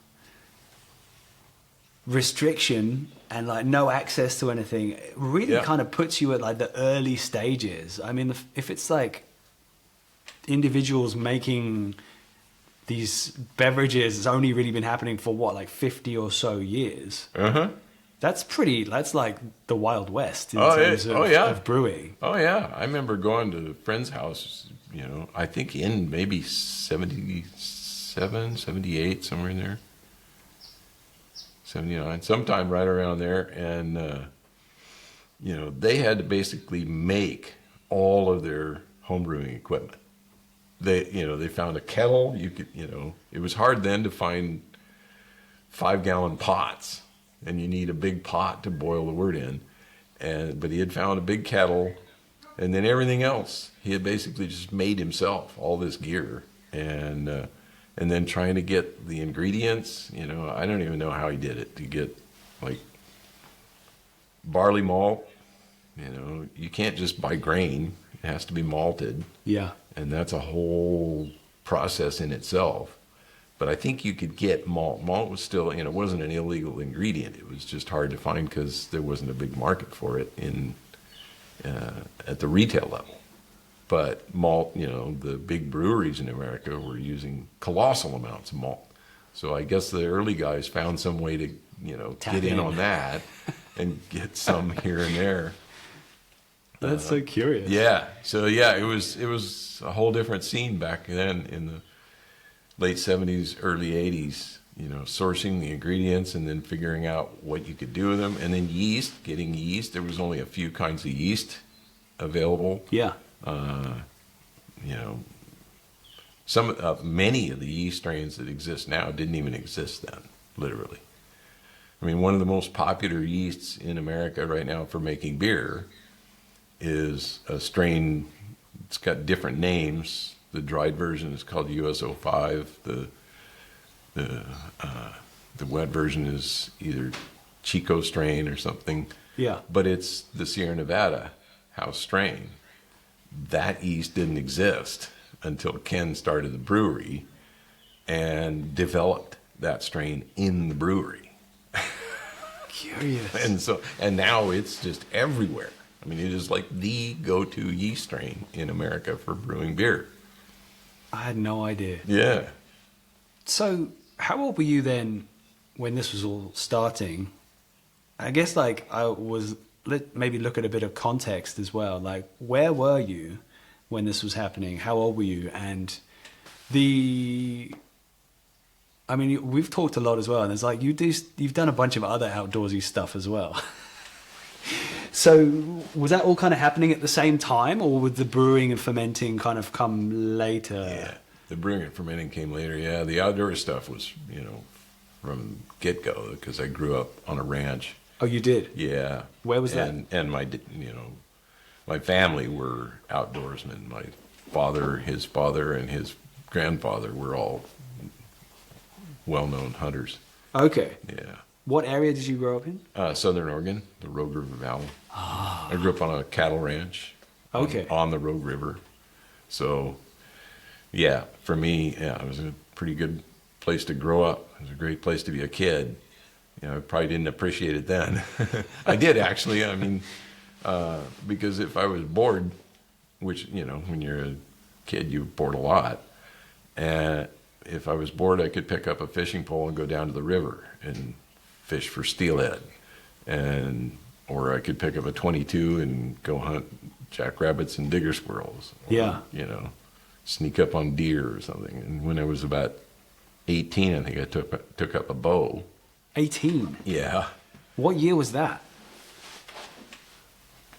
restriction and like no access to anything really kind of puts you at like the early stages. I mean, if it's like individuals making these beverages, it's only really been happening for what, like 50 or so years. Uh-huh. That's like the Wild West in Oh, terms yeah. of brewing. Oh, yeah. I remember going to a friend's house, I think in maybe 77, 78, somewhere in there. 79, sometime right around there. And, they had to basically make all of their homebrewing equipment. They found a kettle. It was hard then to find 5-gallon pots, and you need a big pot to boil the wort in. But he had found a big kettle, and then everything else he had basically just made himself, all this gear, and then trying to get the ingredients. I don't even know how he did it to get like barley malt. You can't just buy grain; it has to be malted. Yeah. And that's a whole process in itself. But I think you could get malt. Malt was still, it wasn't an illegal ingredient. It was just hard to find because there wasn't a big market for it at the retail level. But malt, the big breweries in America were using colossal amounts of malt. So I guess the early guys found some way to, get in on that and get some here and there. That's so curious. Yeah. So yeah, it was a whole different scene back then in the late 70s, early 80s, sourcing the ingredients and then figuring out what you could do with them. And then getting yeast. There was only a few kinds of yeast available. Yeah. Many of the yeast strains that exist now didn't even exist then, literally. I mean, one of the most popular yeasts in America right now for making beer is a strain. It's got different names. The dried version is called US-05. The wet version is either Chico strain or something. Yeah. But it's the Sierra Nevada house strain. That yeast didn't exist until Ken started the brewery and developed that strain in the brewery. Curious. And now it's just everywhere. I mean, it is like the go-to yeast strain in America for brewing beer. I had no idea. Yeah. So, how old were you then when this was all starting? I guess maybe look at a bit of context as well. Like, where were you when this was happening? How old were you? And I mean, we've talked a lot as well, and it's like you've done a bunch of other outdoorsy stuff as well. So was that all kind of happening at the same time, or would the brewing and fermenting kind of come later? Yeah, the brewing and fermenting came later. Yeah, the outdoor stuff was, from get-go, because I grew up on a ranch. Oh, you did? Yeah. Where was that? And my family were outdoorsmen. My father, his father, and his grandfather were all well-known hunters. Okay. Yeah. What area did you grow up in? Southern Oregon, the Rogue River Valley. I grew up on a cattle ranch. Okay. On the Rogue River. So, yeah, for me, it was a pretty good place to grow up. It was a great place to be a kid. I probably didn't appreciate it then. I did, actually. I mean, because if I was bored, which, when you're a kid, you're bored a lot. And if I was bored, I could pick up a fishing pole and go down to the river and fish for steelhead. Or I could pick up a 22 and go hunt jackrabbits and digger squirrels. Or, yeah. Sneak up on deer or something. And when I was about 18, I think I took up a bow. 18? Yeah. What year was that?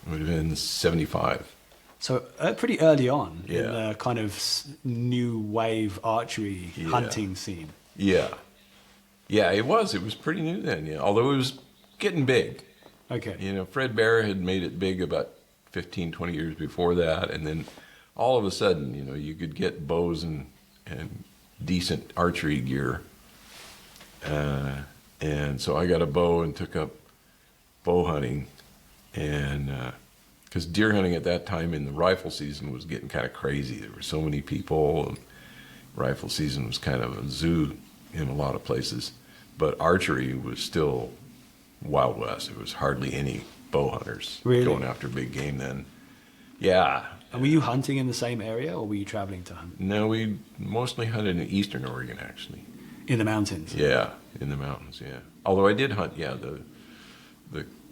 It would have been 75. So pretty early on in Yeah. the kind of new wave archery Yeah. hunting scene. Yeah. Yeah, it was. It was pretty new then, although it was getting big. Okay. Fred Bear had made it big about 15, 20 years before that. And then all of a sudden, you could get bows and decent archery gear. And so I got a bow and took up bow hunting. And because deer hunting at that time in the rifle season was getting kind of crazy. There were so many people. And rifle season was kind of a zoo in a lot of places. But archery was still Wild West. There was hardly any bow hunters going after big game then. Yeah. And were you hunting in the same area, or were you traveling to hunt? No, we mostly hunted in eastern Oregon, actually. In the mountains? Yeah, in the mountains, yeah. Although I did hunt, the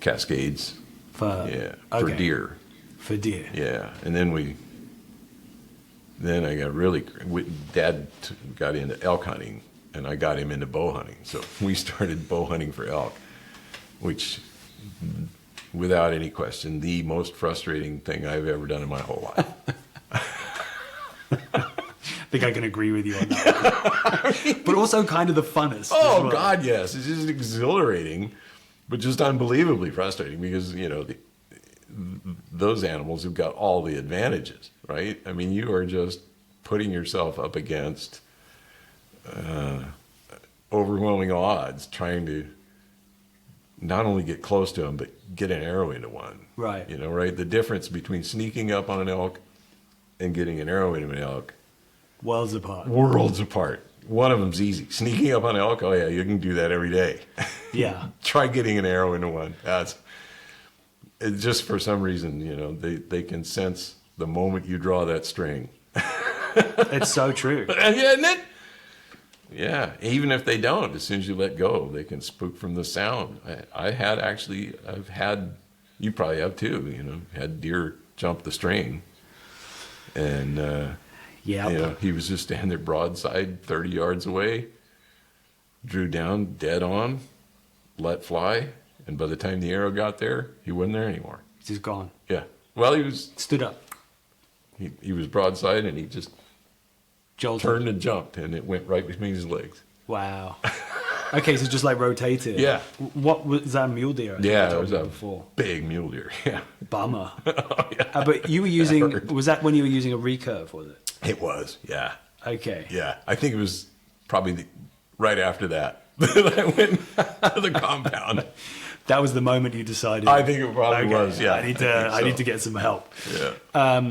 Cascades. For deer. For deer. Yeah, and then I got Dad got into elk hunting, and I got him into bow hunting. So we started bow hunting for elk, which, without any question, the most frustrating thing I've ever done in my whole life. I think I can agree with you on that. But also kind of the funnest. Oh, well. God, yes. It's just exhilarating, but just unbelievably frustrating because, those animals have got all the advantages, right? I mean, you are just putting yourself up against overwhelming odds trying to not only get close to them, but get an arrow into one. Right. Right? The difference between sneaking up on an elk and getting an arrow into an elk. Worlds apart. Worlds apart. One of them's easy. Sneaking up on an elk, oh yeah, you can do that every day. Yeah. Try getting an arrow into one. It's just for some reason, they can sense the moment you draw that string. It's so true. Isn't it? Yeah, even if they don't, as soon as you let go, they can spook from the sound. I've had, you probably have too, had deer jump the string. And, he was just standing there broadside 30 yards away, drew down, dead on, let fly. And by the time the arrow got there, he wasn't there anymore. He's just gone. Yeah. Well, he was... Stood up. He was broadside and he just Jolted. Turned and jumped and it went right between his legs. Wow. Okay, so just like rotated. Yeah. What was that, a mule deer? Yeah, it was a big mule deer. Yeah. Bummer. Oh, yeah. But you were using, was that when you were using a recurve, was it? It was, yeah. Okay. Yeah, I think it was probably right after that that I went to the compound. That was the moment you decided. I think it probably was, yeah. I need to get some help. Yeah.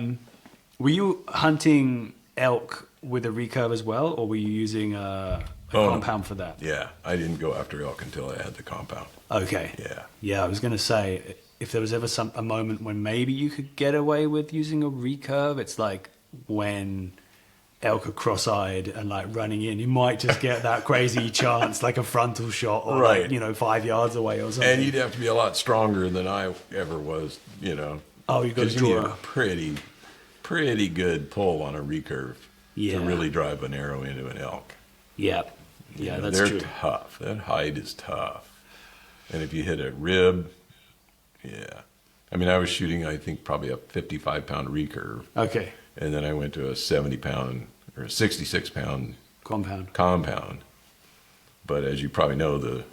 Were you hunting elk with a recurve as well, or were you using a compound for that? Yeah, I didn't go after elk until I had the compound. Okay. Yeah. Yeah, I was going to say, if there was ever a moment when maybe you could get away with using a recurve, it's like when elk are cross-eyed and like running in, you might just get that crazy chance, like a frontal shot, or Right. like, 5 yards away or something. And you'd have to be a lot stronger than I ever was, Oh, you've got to 'cause you need draw. a pretty good pull on a recurve Yeah. to really drive an arrow into an elk. Yeah, You yeah, know, that's they're true. tough. That hide is tough. And if you hit a rib, yeah. I mean, I was shooting, I think, probably a 55-pound recurve. Okay, And then I went to a 70-pound or a 66-pound compound. compound. But as you probably know, the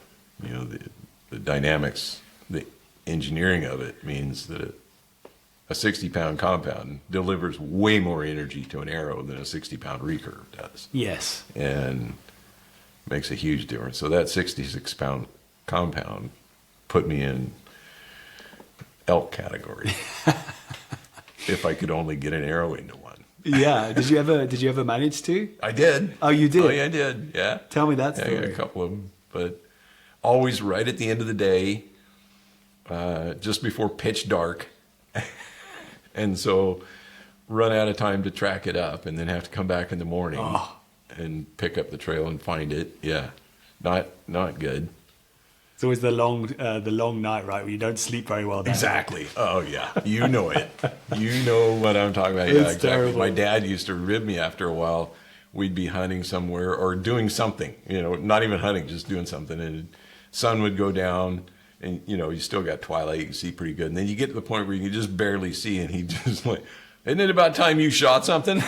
dynamics, the engineering of it means that a 60-pound compound delivers way more energy to an arrow than a 60-pound recurve does, Yes. and makes a huge difference. So that 66-pound compound put me in elk category. If I could only get an arrow into one. Yeah. Did you ever manage to? I did. Oh, you did? Oh, yeah, I did. Yeah. Tell me that Yeah, I story. got a couple of them, but always right at the end of the day, just before pitch dark. And so run out of time to track it up and then have to come back in the morning and pick up the trail and find it. Yeah. Not good. It's always the long night, right, where you don't sleep very well. That night. Exactly. Oh, yeah. You know it. You know what I'm talking about. Yeah, It's exactly. terrible. My dad used to rib me after a while. We'd be hunting somewhere or doing something, not even hunting, just doing something. And sun would go down and, you still got twilight. You can see pretty good. And then you get to the point where you can just barely see. And he just like, isn't it about time you shot something?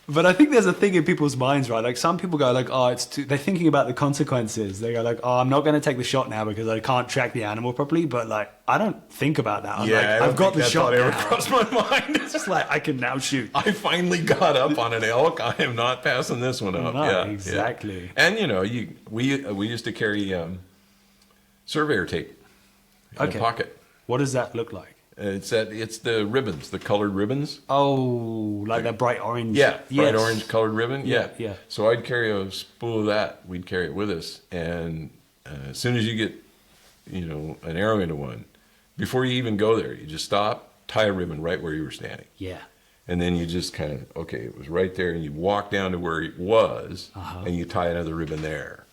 But I think there's a thing in people's minds, right? Like some people go like, oh, they're thinking about the consequences. They go like, oh, I'm not going to take the shot now because I can't track the animal properly. But like, I don't think about that. I'm like, I've got the shot ever now. crossed my mind. It's just like, I can now shoot. I finally got up on an elk. I am not passing this one up. No, Yeah, exactly. Yeah. And we used to carry surveyor tape in a pocket. What does that look like? It's the ribbons, the colored ribbons. Oh, like that bright orange. Yeah, bright Yes. orange colored ribbon. Yeah. Yeah. So I'd carry a spool of that. We'd carry it with us, and as soon as you get, an arrow into one, before you even go there, you just stop, tie a ribbon right where you were standing. Yeah. And then you just kind of, okay, it was right there, and you walk down to where it was, and you tie another ribbon there.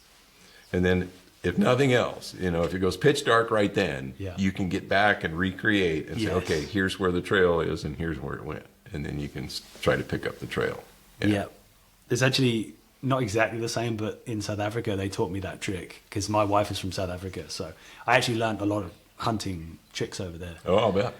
And then, if nothing else, if it goes pitch dark right then, you can get back and recreate and say, okay, here's where the trail is, and here's where it went. And then you can try to pick up the trail. Yeah. It's actually not exactly the same, but in South Africa, they taught me that trick because my wife is from South Africa. So I actually learned a lot of hunting tricks over there. Oh, I'll bet.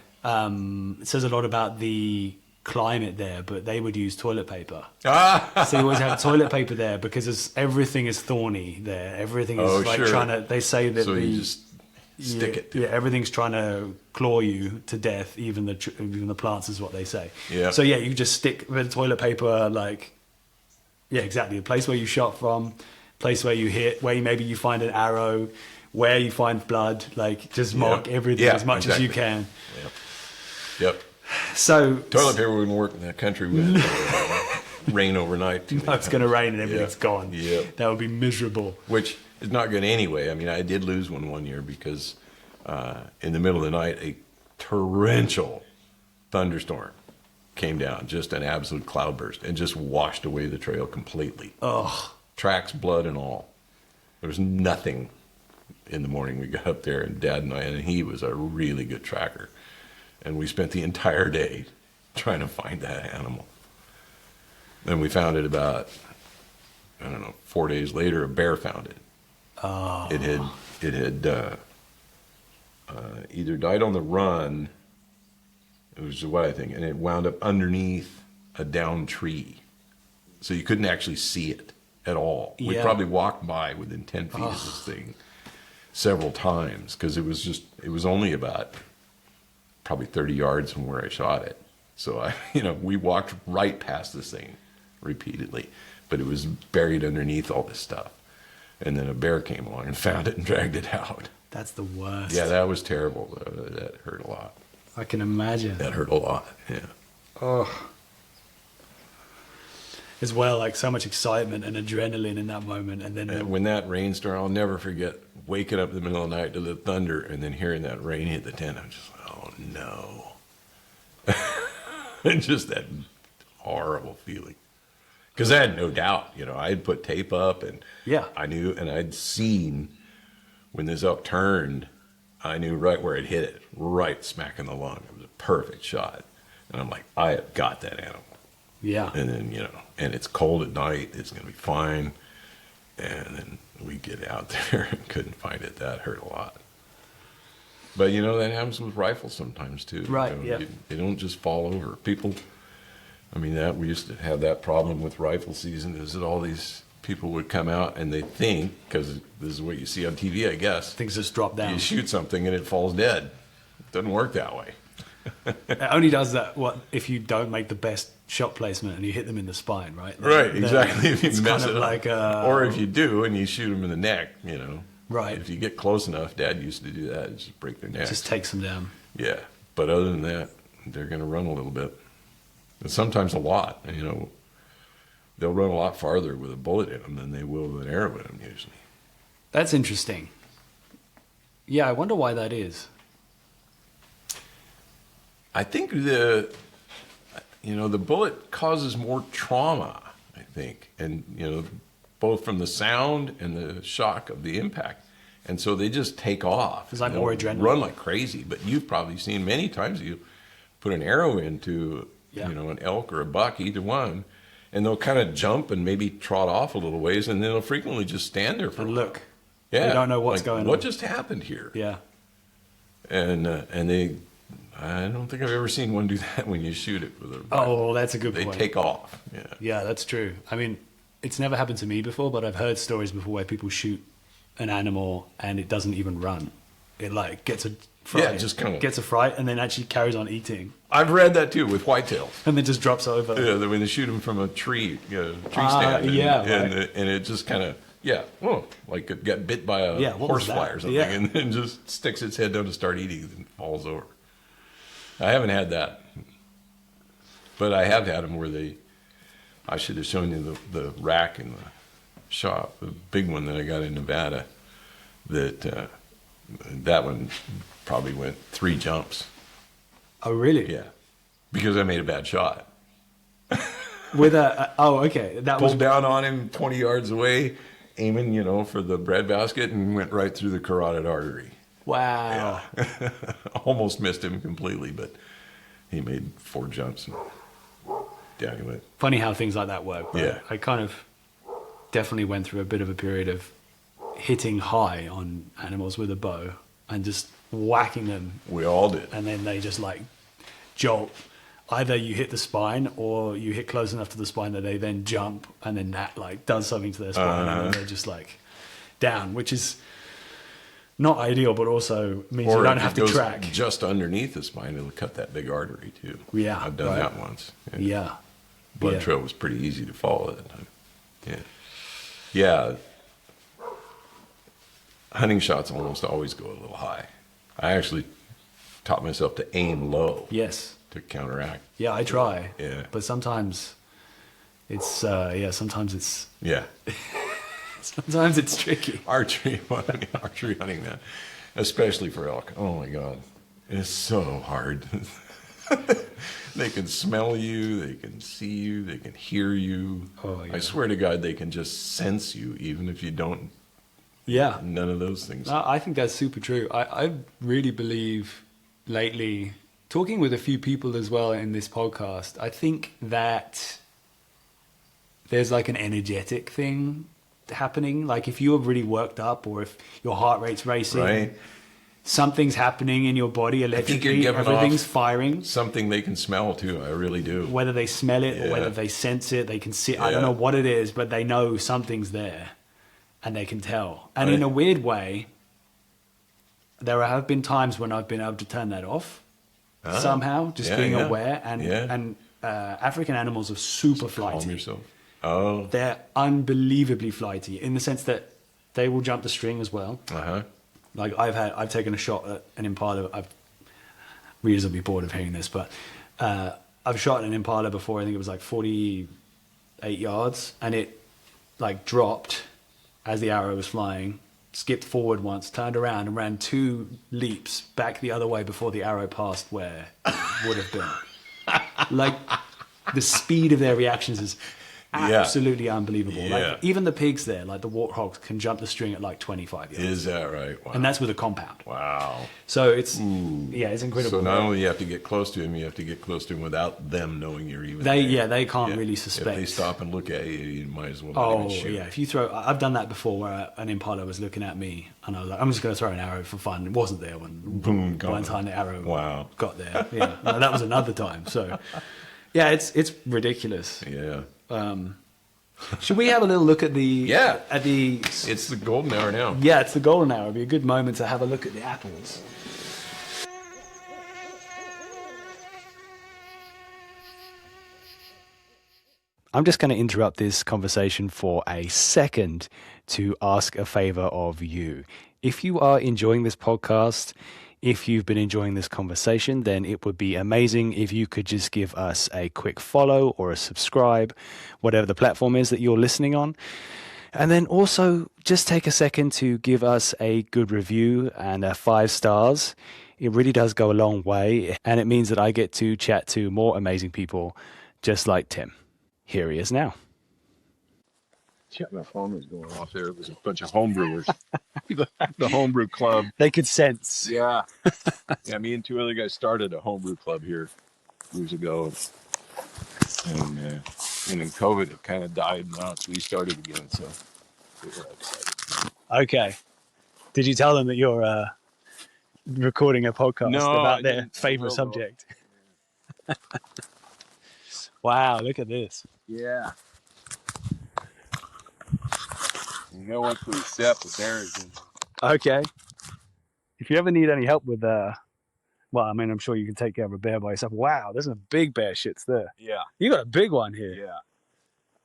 It says a lot about the climate there, but they would use toilet paper. Ah! So you always have toilet paper there because everything is thorny there. Everything is trying to, they say that so you just stick it. Yeah, everything's trying to claw you to death, even the plants is what they say. Yeah. So yeah, you just stick the toilet paper exactly. The place where you shot from, place where you hit, where maybe you find an arrow, where you find blood, just mark everything as much as you can. Yep. So Toilet paper wouldn't work in that country with rain overnight. it's going to rain and everything's gone. Yeah. That would be miserable. Which is not good anyway. I mean, I did lose one year because in the middle of the night, a torrential thunderstorm came down, just an absolute cloudburst, and just washed away the trail completely. Oh, Tracks, blood, and all. There was nothing in the morning. We got up there, and Dad and he was a really good tracker. And we spent the entire day trying to find that animal. Then we found it about, 4 days later, a bear found it. Oh. It had either died on the run, it was what I think, and it wound up underneath a downed tree. So you couldn't actually see it at all. We probably walked by within 10 feet of this thing several times because it was only about probably 30 yards from where I shot it. So we walked right past this thing repeatedly, but it was buried underneath all this stuff. And then a bear came along and found it and dragged it out. that's the worst. Yeah, that was terrible. That hurt a lot. I can imagine. That hurt a lot. Yeah. Oh. As well, so much excitement and adrenaline in that moment, and then And when that rainstorm, I'll never forget waking up in the middle of the night to the thunder and then hearing that rain hit the tent. I'm just like, oh no. And just that horrible feeling. Because I had no doubt, I had put tape up and Yeah. I knew, and I'd seen when this elk turned, I knew right where it hit it, right smack in the lung. It was a perfect shot. And I'm like, I have got that animal. Yeah. And then, and it's cold at night, it's going to be fine. And then we get out there and couldn't find it. That hurt a lot. But, that happens with rifles sometimes too. Right, yeah. They don't just fall over. People, we used to have that problem with rifle season, is that all these people would come out and they think, because this is what you see on TV, I guess, Things just drop down. you shoot something and it falls dead. It doesn't work that way. It only does that if you don't make the best shot placement and you hit them in the spine, right? Right, exactly. If you it's mess kind it of up. Or if you do and you shoot them in the neck, Right. If you get close enough, Dad used to do that, just break their neck. just takes them down. Yeah, but other than that, they're going to run a little bit. And sometimes a lot, they'll run a lot farther with a bullet in them than they will with an arrow in them usually. That's interesting. Yeah, I wonder why that is. I think the bullet causes more trauma, I think, and, both from the sound and the shock of the impact. And so they just take off. It's like more adrenaline. Run like crazy. But you've probably seen many times you put an arrow into, an elk or a buck, either one, and they'll kind of jump and maybe trot off a little ways, and then they'll frequently just stand there for And a while. look. Yeah. They don't know what's going on. What just happened here? Yeah. And they, I don't think I've ever seen one do that when you shoot it with a rifle. Oh, well, that's a good They point. take off. Yeah. Yeah, that's true. It's never happened to me before, but I've heard stories before where people shoot an animal and it doesn't even run. It gets a fright. Yeah, it just kinda- gets a fright and then actually carries on eating I've read that too with whitetails. and then just drops over. Yeah, when they shoot them from a tree, stand, and it just kind of, like it got bit by a Yeah, what was horsefly that? or something, Yeah. and then just sticks its head down to start eating and falls over. I haven't had that, but I have had them where I should have shown you the rack in the shop, the big one that I got in Nevada, that one probably went 3 jumps. Oh, really? Yeah, because I made a bad shot. With okay. That was Pulled down on him 20 yards away, aiming, for the breadbasket, and went right through the carotid artery. wow. Yeah. Almost missed him completely, but he made 4 jumps and down he went. Funny how things like that work. Right? Yeah. I kind of definitely went through a bit of a period of hitting high on animals with a bow and just whacking them, We all did. and then they just jolt. Either you hit the spine or you hit close enough to the spine that they then jump, and then that does something to their spine, and then they're just down, which is not ideal, but also means you don't if have it to goes track. just underneath the spine, it'll cut that big artery too. Yeah, I've done right. that once. Yeah. Blood Yeah. trail was pretty easy to follow that time. Yeah. Hunting shots almost always go a little high. I actually taught myself to aim low Yes. to counteract. Yeah, I try. Yeah. But sometimes it's sometimes it's Yeah. sometimes it's tricky. Archery hunting, man, especially for elk. Oh my God, it's so hard. They can smell you, they can see you, they can hear you. Oh, yeah. I swear to God, they can just sense you, even if you don't. Yeah. None of those things. No, I think that's super true. I really believe lately, talking with a few people as well in this podcast, I think that there's an energetic thing happening. If you're really worked up or if your heart rate's racing, Right. something's happening in your body you're electrically, giving everything's off firing. Something they can smell too. I really do. Whether they smell it or Yeah. whether they sense it, they can see. I don't Yeah. know what it is, but they know something's there, and they can tell. And Right. in a weird way, there have been times when I've been able to turn that off somehow, just Yeah, being yeah. aware. And African animals are super Calm flighty. yourself. Oh. They're unbelievably flighty in the sense that they will jump the string as well. Uh-huh. I've taken a shot at an impala. Readers will be bored of hearing this, but I've shot an impala before. I think it was 48 yards, and it dropped as the arrow was flying, skipped forward once, turned around, and ran 2 leaps back the other way before the arrow passed where it would have been. Like the speed of their reactions is absolutely unbelievable. Yeah. Like even the pigs there, like the warthogs, can jump the string at like 25 yards. Is that right? Wow. And that's with a compound. Wow. So it's it's incredible. So not only you have to get close to him, you have to get close to him without them knowing you're even They there. they can't really suspect. If they stop and look at you, you might as well not even shoot. If you throw, I've done that before where an impala was looking at me and I was like, I'm just going to throw an arrow for fun. It wasn't there when Boom, by the gone. time the arrow Wow. got there. Yeah, no, that was another time. So yeah, it's ridiculous. Yeah. Should we have a little look at the It's the golden hour now. Yeah, it's the golden hour. It'd be a good moment to have a look at the apples. I'm just going to interrupt this conversation for a second to ask a favor of you. If you are enjoying this podcast, if you've been enjoying this conversation, then it would be amazing if you could just give us a quick follow or a subscribe, whatever the platform is that you're listening on. And then also just take a second to give us a good review and 5 stars. It really does go a long way, and it means that I get to chat to more amazing people just like Tim. Here he is now. Yeah, my phone was going off there. It was a bunch of homebrewers. the homebrew club. They could sense. Yeah. Yeah, me and 2 other guys started a homebrew club here years ago. And in COVID, it kind of died. Now it's restarted again. So we were excited. Okay. Did you tell them that you're recording a podcast No, about I their didn't. favorite No. subject? Wow, look at this. Yeah. You got one for the step with Darren. Okay. If you ever need any help with, well, I mean, I'm sure you can take care of a bear by yourself. Wow, there's some big bear shits there. Yeah. You got a big one here. Yeah.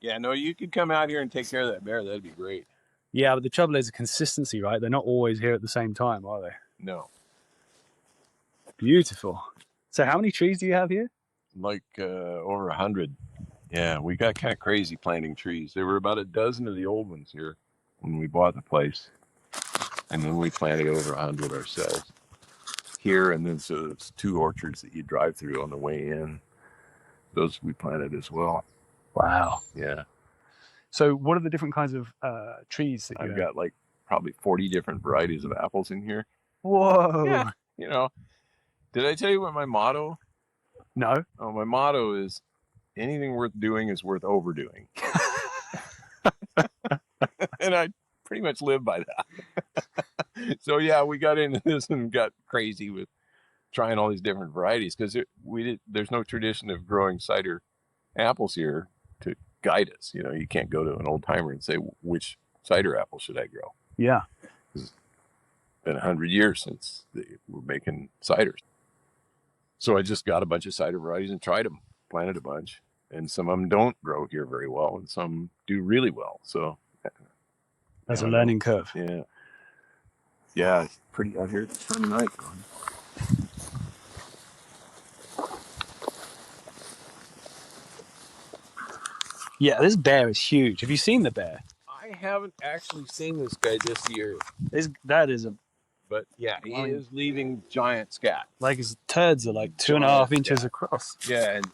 Yeah, no, you could come out here and take care of that bear. That'd be great. Yeah, but the trouble is the consistency, right? They're not always here at the same time, are they? No. Beautiful. So how many trees do you have here? Like over 100. Yeah, we got kind of crazy planting trees. There were about a dozen of the old ones here when we bought the place. And then we planted over 100 ourselves here. And then so it's 2 orchards that you drive through on the way in. Those we planted as well. Wow. Yeah. So what are the different kinds of trees that you I've have? got like probably 40 different varieties of apples in here. Whoa. Yeah. You know, did I tell you what my motto? No. Oh, my motto is anything worth doing is worth overdoing. And I pretty much live by that. So yeah, we got into this and got crazy with trying all these different varieties because there's no tradition of growing cider apples here to guide us. You know, you can't go to an old timer and say, which cider apple should I grow? Yeah. It's been 100 years since we're making ciders. So I just got a bunch of cider varieties and tried them, planted a bunch. And some of them don't grow here very well, and some do really well. So That's I a don't know. learning curve. Yeah. Yeah, it's pretty out here at the time of night. Yeah, this bear is huge. Have you seen the bear? I haven't actually seen this guy this year, That is but yeah, he is leaving giant scat. like his turds are like 2.5 inches across. Yeah, and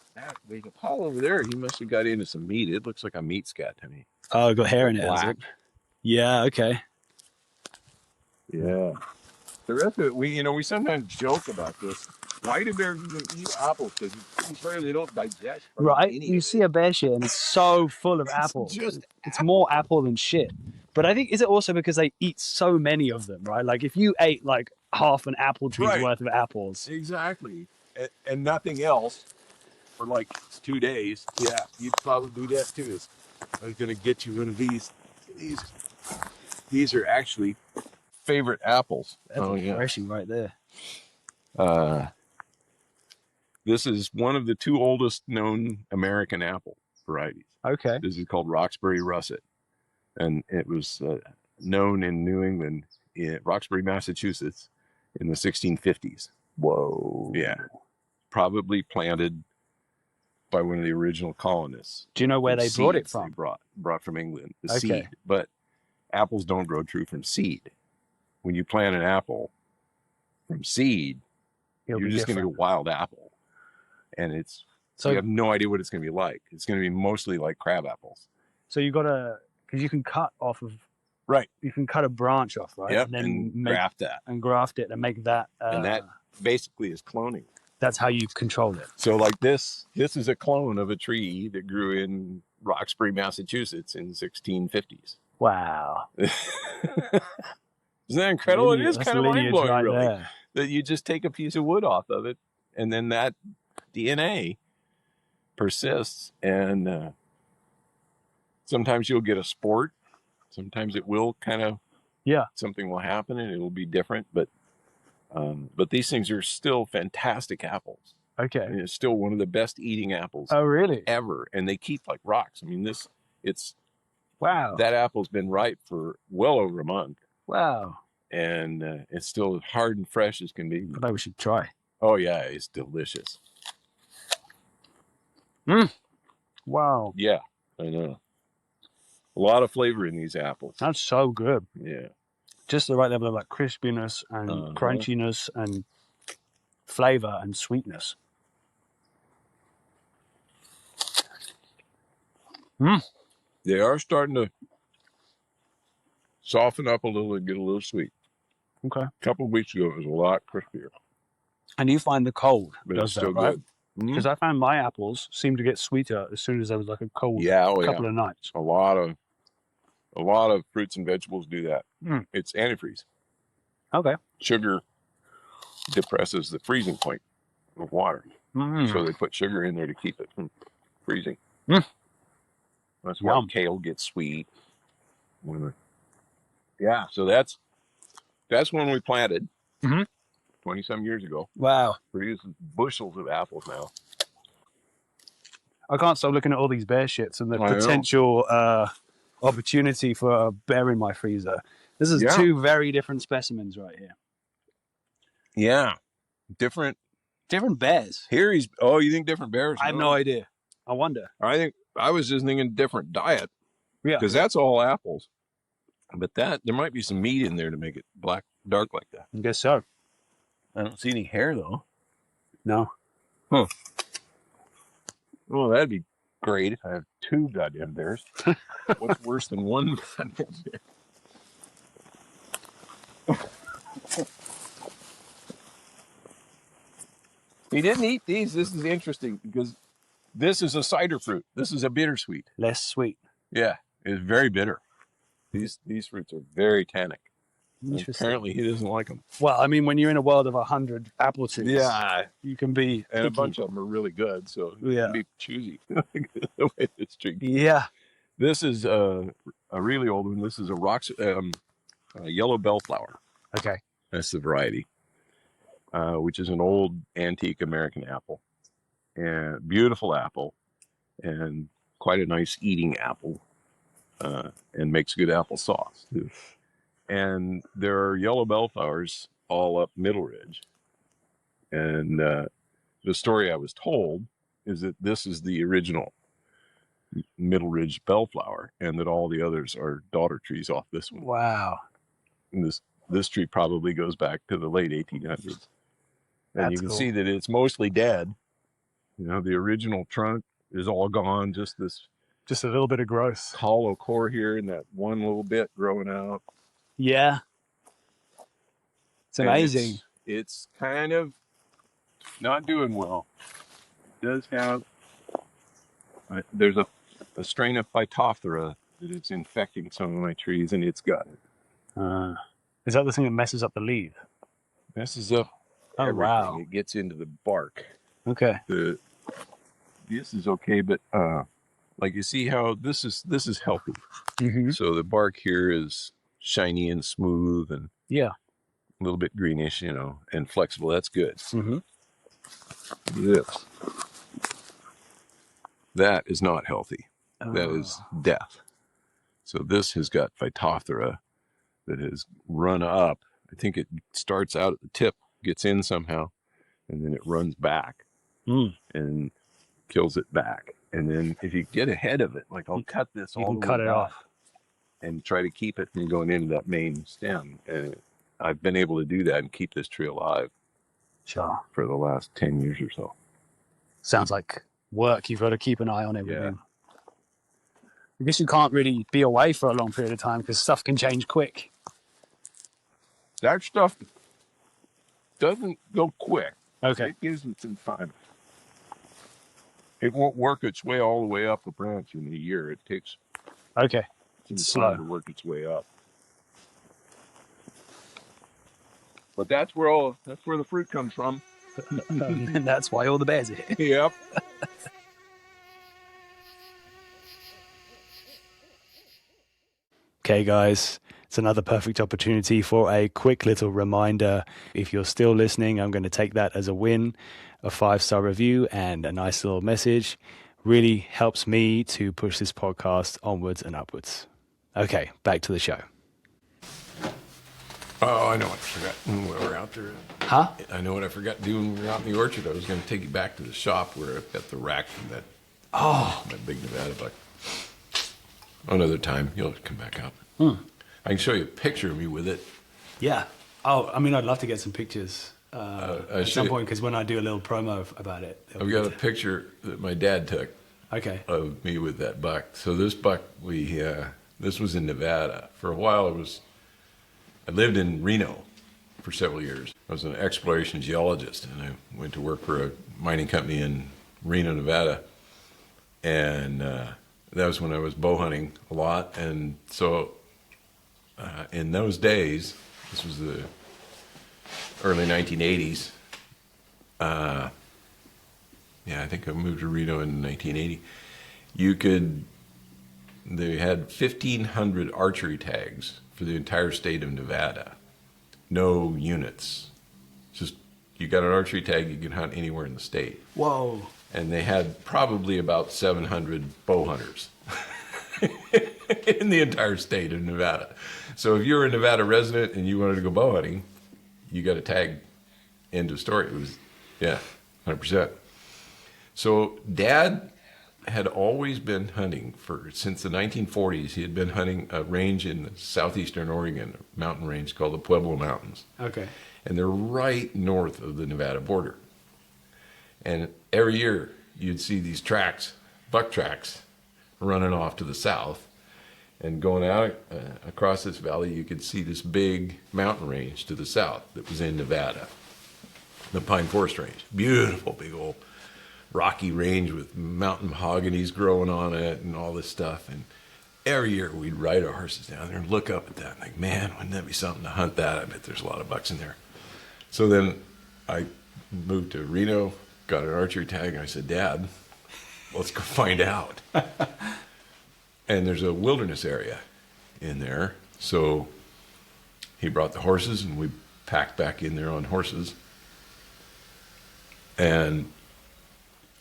there's a pile over there. He must have got into some meat. It looks like a meat scat to me. Oh, got hair in it, has Black. it? Yeah, okay. Yeah. The rest of it, we sometimes joke about this. Why do bears even eat apples? Because I'm sure they don't digest. Right, you see a bear shit and it's so full of apples. It's more apple than shit. But I think, is it also because they eat so many of them, right? Like if you ate like half an apple tree's Right. worth of apples. Exactly. And nothing else for like 2 days. Yeah, you'd probably do that too. I was going to get you one of these. These are actually favorite apples. That's refreshing right there. This is one of the 2 oldest known American apple varieties. Okay. This is called Roxbury Russet. And it was known in New England, in Roxbury, Massachusetts, in the 1650s. Whoa. Yeah. Probably planted by one of the original colonists. Do you know where they brought it Seeds from? They brought from England, the Okay. seed. But apples don't grow true from seed. When you plant an apple from seed, It'll you're be just going to different. get wild apple. And it's So you have no idea what it's going to be like. It's going to be mostly like crab apples. So you gotta, because you can cut off of, Right. you can cut a branch off, right? Yep. And then And make, graft that. and graft it and make that. And that basically is cloning. That's how you control it. So like this is a clone of a tree that grew in Roxbury, Massachusetts in 1650s. Wow. Isn't that incredible? It is That's kind of lineage mind-blowing, right really. there. That you just take a piece of wood off of it, and then that DNA persists, and sometimes you'll get a sport. Sometimes it will kind of, something will happen and it'll be different, but these things are still fantastic apples. Okay. And it's still one of the best eating apples Oh, really? ever, and they keep like rocks. I mean, Wow. that apple's been ripe for well over a month, Wow. and it's still as hard and fresh as can be. I think we should try. Oh yeah, it's delicious. Wow. Yeah, I know. A lot of flavor in these apples. That's so good. Yeah. Just the right level of like crispiness and crunchiness and flavor and sweetness. They are starting to soften up a little and get a little sweet. Okay. A couple of weeks ago, it was a lot crispier. And you find the cold But does it's still that, right? good. Mhm. Because I found my apples seem to get sweeter as soon as there was like a cold Yeah, couple of nights. A lot of fruits and vegetables do that. Mm. It's antifreeze. Okay. Sugar depresses the freezing point of water. So they put sugar in there to keep it from freezing. That's why Yum. kale gets sweet. Yeah, so that's when we planted 20-some years ago. Wow. Producing bushels of apples now. I can't stop looking at all these bear shits and the I know. potential opportunity for a bear in my freezer. This is two very different specimens right here. Yeah. Different bears. Here he's you think different bears? I have no idea. I wonder. I was just thinking different diet. Yeah. Because that's all apples. But there might be some meat in there to make it dark like that. I guess so. I don't see any hair though. No. Huh. Well, that'd be great if I have two goddamn bears. What's worse than one goddamn bear? He didn't eat these. This is interesting because this is a cider fruit. This is a bittersweet. Less sweet. Yeah, it's very bitter. These fruits are very tannic. Interesting. Apparently, he doesn't like them. Well, I mean, when you're in a world of 100 apple trees, Yeah, you can be and a picky. bunch of them are really good, so you Yeah. can be choosy the way this tree. Yeah. This is a really old one. This is a yellow bellflower. Okay. That's the variety, which is an old antique American apple, and beautiful apple, and quite a nice eating apple, and makes good apple sauce too. And there are yellow bellflowers all up Middle Ridge, and the story I was told is that this is the original Middle Ridge bellflower, and that all the others are daughter trees off this one. Wow. And this tree probably goes back to the late 1800s. And That's you can cool. see that it's mostly dead. You know, the original trunk is all gone, just this Just a little bit of growth. hollow core here and that one little bit growing out. Yeah. It's And amazing. It's kind of not doing well. It does have, there's a strain of Phytophthora that it's infecting some of my trees, and it's got it. Is that the thing that messes up the leaf? Messes up Oh, everything. wow. It gets into the bark. Okay. This is okay, but like you see how this is healthy. Mm-hmm. So the bark here is shiny and smooth and Yeah. a little bit greenish, you know, and flexible. That's good. Mm-hmm. This. That is not healthy. That is death. So this has got Phytophthora that has run up. I think it starts out at the tip, gets in somehow, and then it runs back and kills it back. And then if you get ahead of it, like I'll cut this You all can the cut way it back off. and try to keep it from going into that main stem. And I've been able to do that and keep this tree alive Sure. for the last 10 years or so. Sounds like work. You've got to keep an eye on everything. Yeah. I guess you can't really be away for a long period of time because stuff can change quick. That stuff doesn't go quick. Okay. It gives it some time. It won't work its way all the way up the branch in a year. It takes Okay. some Slow. time to work its way up. But that's where the fruit comes from. And that's why all the bears are here. Yep. Okay, guys, it's another perfect opportunity for a quick little reminder. If you're still listening, I'm going to take that as a win. A 5-star review and a nice little message really helps me to push this podcast onwards and upwards. Okay, back to the show. Oh, I know what I forgot when we were out there. Huh? I know what I forgot to do when we were out in the orchard. I was going to take you back to the shop where I've got the rack from that big Nevada buck. Another time, you'll come back out. I can show you a picture of me with it. Yeah. Oh, I mean, I'd love to get some pictures at some point because when I do a little promo about it. I've got a picture that my dad took Okay. of me with that buck. So this buck, this was in Nevada. For a while, I lived in Reno for several years. I was an exploration geologist, and I went to work for a mining company in Reno, Nevada. And that was when I was bow hunting a lot. And so in those days, this was the early 1980s. I think I moved to Reno in 1980. They had 1,500 archery tags for the entire state of Nevada. No units. Just, you got an archery tag, you can hunt anywhere in the state. Whoa. And they had probably about 700 bow hunters in the entire state of Nevada. So if you were a Nevada resident and you wanted to go bow hunting, you got a tag. End of story. It was, 100%. So Dad had always been hunting since the 1940s. He had been hunting a range in southeastern Oregon, a mountain range called the Pueblo Mountains. Okay. And they're right north of the Nevada border. And every year you'd see these buck tracks, running off to the south. And going out across this valley, you could see this big mountain range to the south that was in Nevada, the Pine Forest Range. Beautiful, big old rocky range with mountain mahoganies growing on it and all this stuff. And every year we'd ride our horses down there and look up at that and think, man, wouldn't that be something to hunt that? I bet there's a lot of bucks in there. So then I moved to Reno, got an archery tag, and I said, Dad, let's go find out. And there's a wilderness area in there. So he brought the horses and we packed back in there on horses. And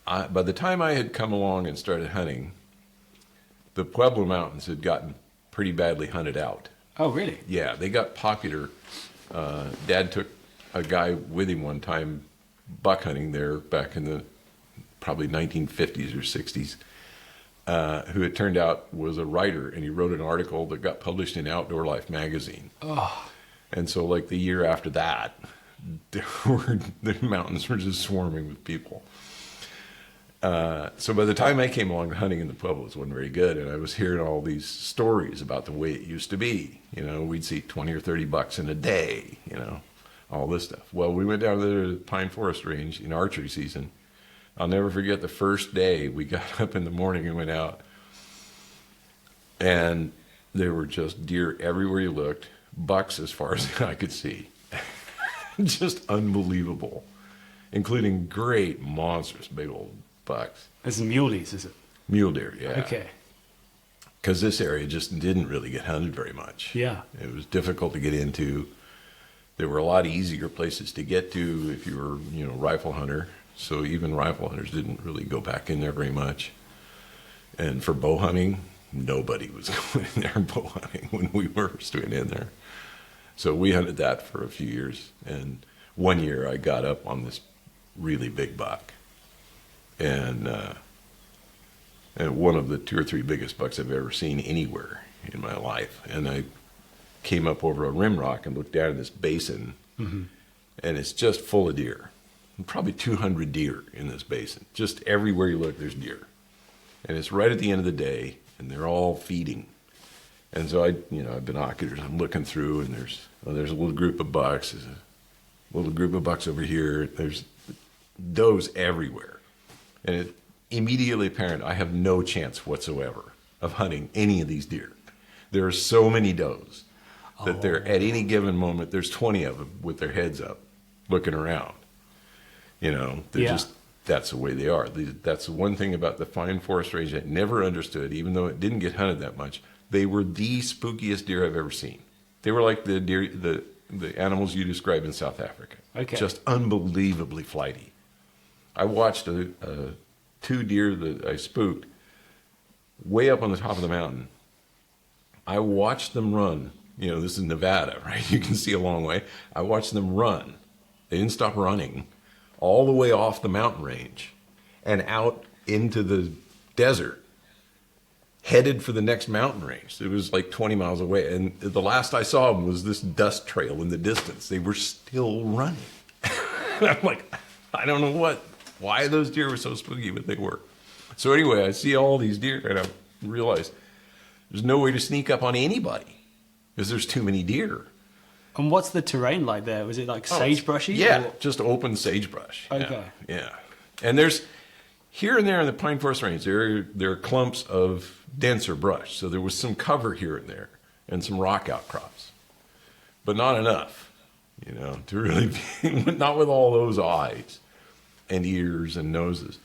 by the time I had come along and started hunting, the Pueblo Mountains had gotten pretty badly hunted out. Oh, really? Yeah, they got popular. Dad took a guy with him one time buck hunting there back in the probably 1950s or 60s, who it turned out was a writer, and he wrote an article that got published in Outdoor Life magazine. Oh. And so like the year after that, the mountains were just swarming with people. So by the time I came along, the hunting in the Pueblos wasn't very good, and I was hearing all these stories about the way it used to be. You know, we'd see 20 or 30 bucks in a day, all this stuff. Well, we went down to the Pine Forest Range in archery season. I'll never forget the first day we got up in the morning and went out, and there were just deer everywhere you looked, bucks as far as I could see. Just unbelievable, including great, monstrous, big old bucks. It's muleys, is it? Mule deer, yeah. Okay. Because this area just didn't really get hunted very much. Yeah. It was difficult to get into. There were a lot easier places to get to if you were, rifle hunter. So even rifle hunters didn't really go back in there very much. And for bow hunting, nobody was going in there bow hunting when we were first went in there. So we hunted that for a few years. And one year I got up on this really big buck. And one of the 2 or 3 biggest bucks I've ever seen anywhere in my life. And I came up over a rim rock and looked down in this basin, and it's just full of deer. probably 200 deer in this basin. Just everywhere you look, there's deer. And it's right at the end of the day, and they're all feeding. And so I have binoculars, I'm looking through, and there's a little group of bucks, there's a little group of bucks over here, there's does everywhere. And it immediately apparent I have no chance whatsoever of hunting any of these deer. There are so many does that they're at any given moment, there's 20 of them with their heads up, looking around. They're just, that's the way they are. That's the one thing about the fine forest range I never understood, even though it didn't get hunted that much. They were the spookiest deer I've ever seen. They were like the deer, the animals you described in South Africa. Okay. Just unbelievably flighty. I watched two deer that I spooked way up on the top of the mountain. I watched them run. This is Nevada, right? You can see a long way. I watched them run. They didn't stop running all the way off the mountain range and out into the desert, headed for the next mountain range. It was like 20 miles away. And the last I saw them was this dust trail in the distance. They were still running. I'm like, I don't know why those deer were so spooky, but they were. So anyway, I see all these deer and I realize there's no way to sneak up on anybody because there's too many deer. And what's the terrain like there? Was it like sagebrushy? Yeah, or? just open sagebrush. Okay. Yeah. And there's here and there in the pine forest range, there are clumps of denser brush. So there was some cover here and there and some rock outcrops, but not enough, to really be, not with all those eyes and ears and noses.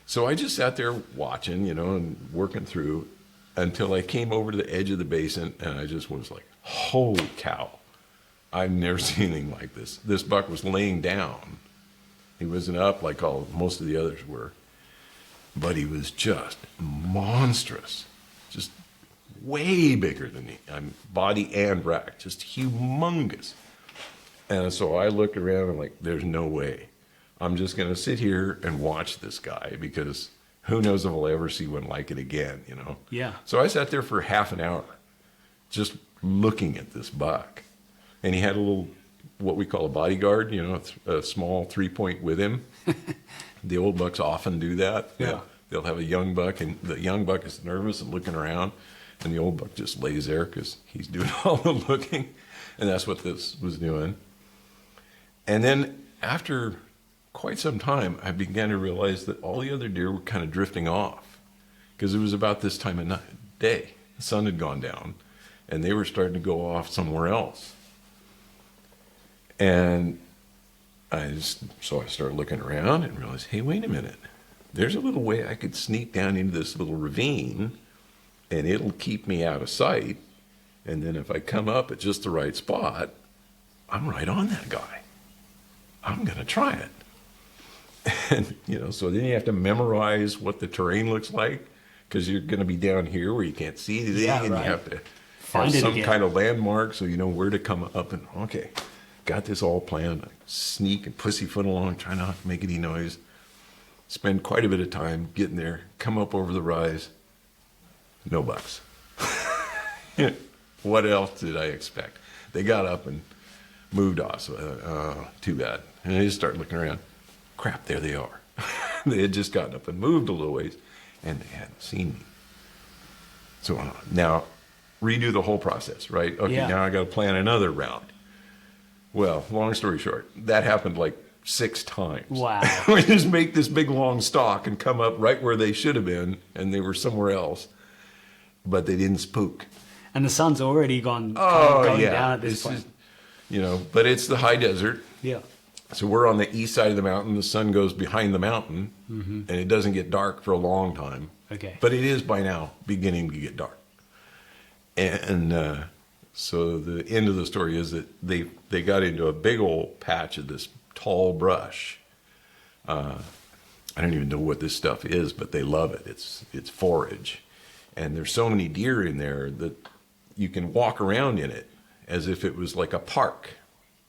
So I just sat there watching, and working through until I came over to the edge of the basin and I just was like, holy cow. I've never seen anything like this. This buck was laying down. He wasn't up like most of the others were, but he was just monstrous, just way bigger than me. Body and rack, just humongous. And so I looked around and I'm like, there's no way. I'm just going to sit here and watch this guy because who knows if I'll ever see one like it again, Yeah. So I sat there for half an hour just looking at this buck. And he had a little, what we call a bodyguard, a small 3-point with him. The old bucks often do that. Yeah. They'll have a young buck, and the young buck is nervous and looking around, and the old buck just lays there because he's doing all the looking. And that's what this was doing. And then after quite some time, I began to realize that all the other deer were kind of drifting off because it was about this time of day. The sun had gone down, and they were starting to go off somewhere else. And so I started looking around and realized, hey, wait a minute. There's a little way I could sneak down into this little ravine and it'll keep me out of sight. And then if I come up at just the right spot, I'm right on that guy. I'm going to try it. And, so then you have to memorize what the terrain looks like because you're going to be down here where you can't see anything. Yeah, and right. you have to Find have it some again. kind of landmark so you know where to come up and, okay. Got this all planned. I sneak and pussyfoot along, try not to make any noise. Spend quite a bit of time getting there, come up over the rise. No bucks. What else did I expect? They got up and moved off. So, too bad. And I just started looking around. Crap, there they are. They had just gotten up and moved a little ways, and they hadn't seen me. So now, redo the whole process, right? Okay, Yeah. now I got to plan another round. Well, long story short, that happened like 6 times. Wow. We just make this big long stalk and come up right where they should have been, and they were somewhere else, but they didn't spook. And the sun's already going Oh, yeah. down at this point. But it's the high desert. Yeah. So we're on the east side of the mountain. The sun goes behind the mountain, and it doesn't get dark for a long time. Okay. But it is by now beginning to get dark. And so the end of the story is that they got into a big old patch of this tall brush. I don't even know what this stuff is, but they love it. It's forage. And there's so many deer in there that you can walk around in it as if it was like a park.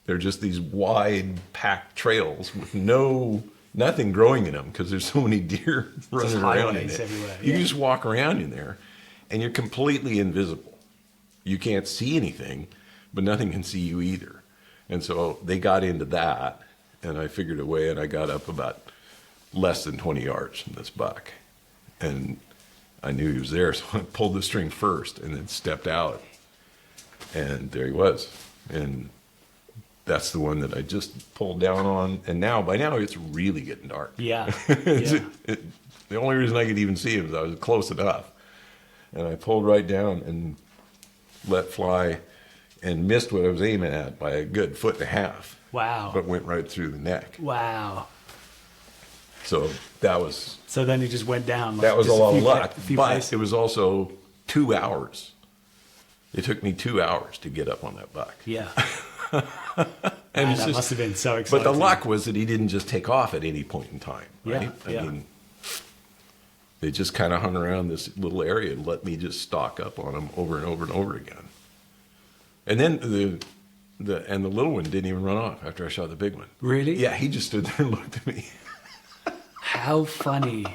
They're just these wide packed trails with nothing growing in them because there's so many deer running around in highways it. everywhere, You yeah. can just walk around in there and you're completely invisible. You can't see anything, but nothing can see you either. And so they got into that. and I figured away, and I got up about less than 20 yards from this buck, and I knew he was there, so I pulled the string first and then stepped out, and there he was. And that's the one that I just pulled down on, and by now it's really getting dark. Yeah. Yeah. The only reason I could even see him is I was close enough, and I pulled right down and let fly and missed what I was aiming at by a good 1.5 feet. Wow. But went right through the neck. Wow. So that was So then he just went down. that was a just lot of few luck. a few But places. it was also 2 hours. It took me 2 hours to get up on that buck. Yeah. And Man, it's that just- must have been so But exciting. the luck was that he didn't just take off at any point in time. Right? Yeah, yeah. I mean, they just kind of hung around this little area and let me just stalk up on him over and over and over again. And then the little one didn't even run off after I shot the big one. Really? Yeah, he just stood there and looked at me. How funny.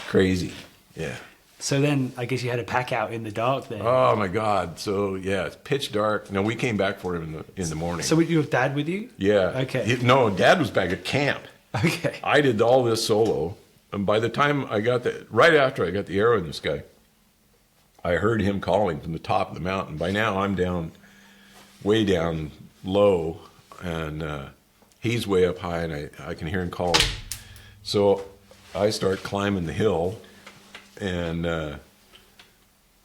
Crazy. Yeah. So then I guess you had to pack out in the dark then. Oh my God. So yeah, it's pitch dark. No, we came back for him in the morning. So you have Dad with you? Yeah. Okay. No, Dad was back at camp. Okay. I did all this solo, and by the time right after I got the arrow in this guy, I heard him calling from the top of the mountain. By now I'm way down low, and he's way up high, and I can hear him calling. So I start climbing the hill and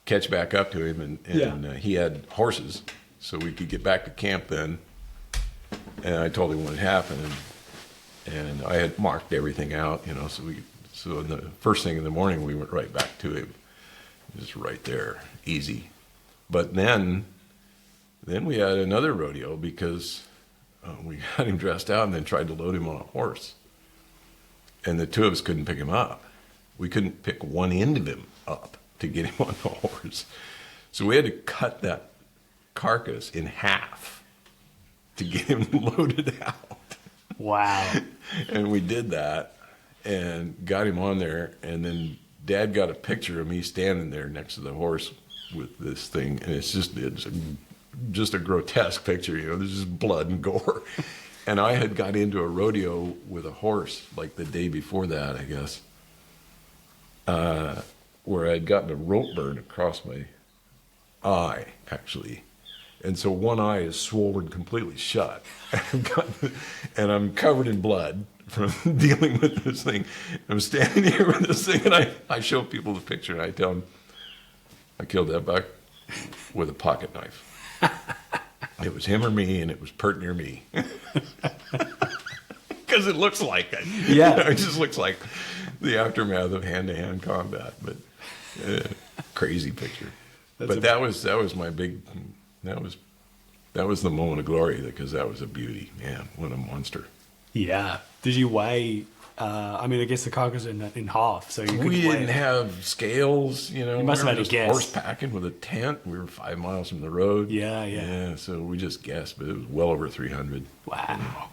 catch back up to him, and he had horses, so we could get back to camp then. And I told him what had happened, and I had marked everything out, so in the first thing in the morning we went right back to him, just right there, easy. But then we had another rodeo because we got him dressed out and then tried to load him on a horse, and the two of us couldn't pick him up. We couldn't pick one end of him up to get him on the horse. So we had to cut that carcass in half to get him loaded out. Wow. And we did that and got him on there. And then Dad got a picture of me standing there next to the horse with this thing. And it's just a grotesque picture, there's just blood and gore. And I had got into a rodeo with a horse like the day before that, I guess. Where I'd gotten a rope burn across my eye, actually. And so one eye is swollen completely shut. And I'm covered in blood from dealing with this thing. I'm standing here with this thing, and I show people the picture, and I tell them, I killed that buck with a pocket knife. It was him or me, and it was pert near me. Because it looks like it. Yeah. It just looks like the aftermath of hand-to-hand combat, but crazy picture. That was my big, that was the moment of glory, because that was a beauty. Man, what a monster. Yeah. Did you weigh? I guess the carcass in half, so you couldn't We weigh didn't it. have scales, You must have had we were to just guess. horse packing with a tent. We were 5 miles from the road. Yeah. Yeah, so we just guessed, but it was well over 300. Wow.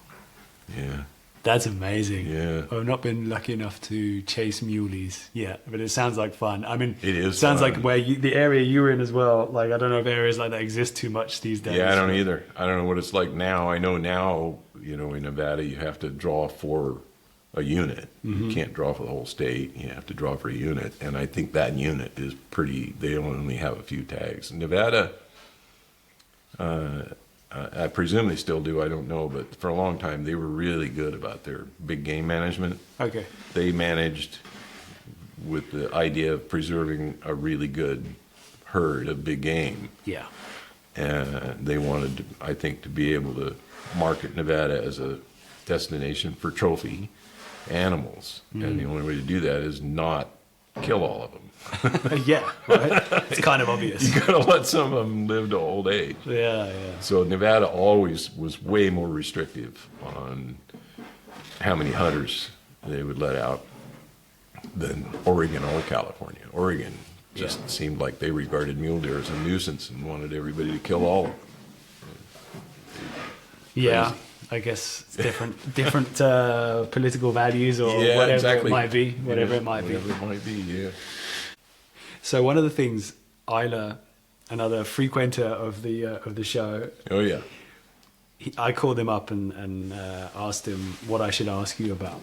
Yeah. That's amazing. Yeah. I've not been lucky enough to chase muleys yet, but it sounds like fun. It is sounds fun. like the area you were in as well. Like, I don't know if areas like that exist too much these days. Yeah, I don't either. I don't know what it's like now. I know now, in Nevada, you have to draw for a unit. You can't draw for the whole state. You have to draw for a unit. And I think that unit is they only have a few tags. Nevada, I presume they still do, I don't know, but for a long time they were really good about their big game management. Okay. They managed with the idea of preserving a really good herd of big game. Yeah. And they wanted, I think, to be able to market Nevada as a destination for trophy animals. And the only way to do that is not kill all of them. Yeah, right? It's kind of obvious. You gotta let some of them live to old age. Yeah. So Nevada always was way more restrictive on how many hunters they would let out than Oregon or California. Oregon just seemed like they regarded mule deer as a nuisance and wanted everybody to kill all of them. Yeah. I guess it's different political values or whatever it might be. Whatever it might be, yeah. So one of the things Isla, another frequenter of the show, Oh yeah. I called him up and asked him what I should ask you about.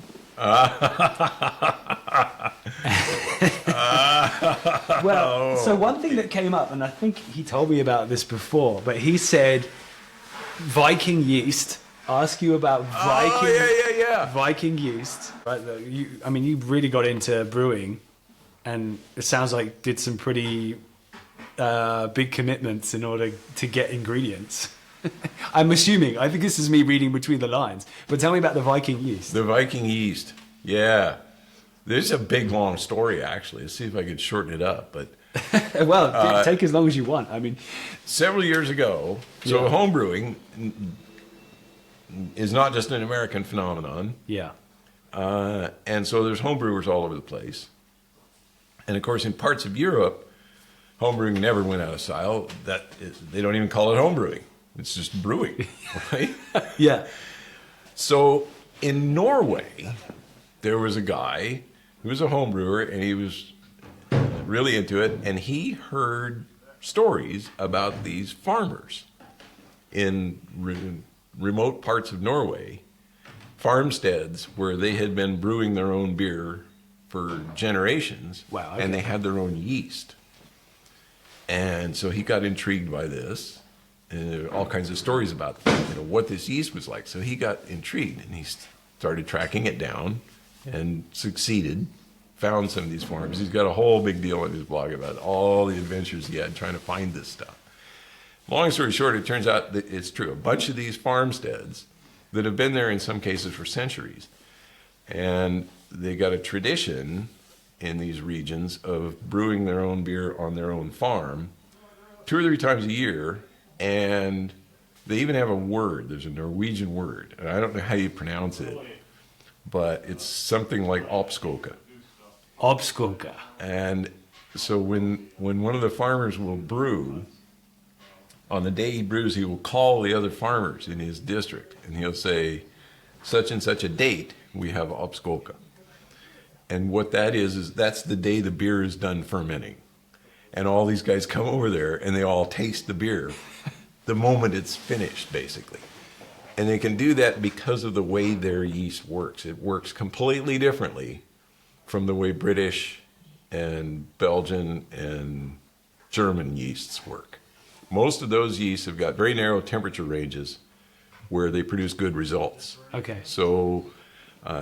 Well, so one thing that came up, and I think he told me about this before, but he said Viking yeast. Ask you about Viking yeast. Right? You really got into brewing, and it sounds like did some pretty big commitments in order to get ingredients. I'm assuming. I think this is me reading between the lines. But tell me about the Viking yeast. The Viking yeast. Yeah. This is a big, long story, actually. Let's see if I can shorten it up. But well, take as long as you want. I mean, several years ago, so homebrewing is not just an American phenomenon. Yeah. And so there's homebrewers all over the place. And of course, in parts of Europe, homebrewing never went out of style. They don't even call it homebrewing. It's just brewing, right? Yeah. So in Norway, there was a guy who was a homebrewer, and he was really into it, and he heard stories about these farmers in remote parts of Norway, farmsteads where they had been brewing their own beer for generations. Wow, okay. And they had their own yeast. And so he got intrigued by this, and there were all kinds of stories about what this yeast was like. So he got intrigued, and he started tracking it down and succeeded, found some of these farms. He's got a whole big deal on his blog about all the adventures he had trying to find this stuff. Long story short, it turns out that it's true. A bunch of these farmsteads that have been there in some cases for centuries, and they got a tradition in these regions of brewing their own beer on their own farm 2 or 3 times a year, and they even have a word. There's a Norwegian word, and I don't know how you pronounce it, but it's something like oppskoka. Oppskoka. And so when one of the farmers will brew, on the day he brews, he will call the other farmers in his district, and he'll say, such and such a date, we have oppskoka. And what that is that's the day the beer is done fermenting. And all these guys come over there, and they all taste the beer the moment it's finished, basically. And they can do that because of the way their yeast works. It works completely differently from the way British and Belgian and German yeasts work. Most of those yeasts have got very narrow temperature ranges where they produce good results. Okay. So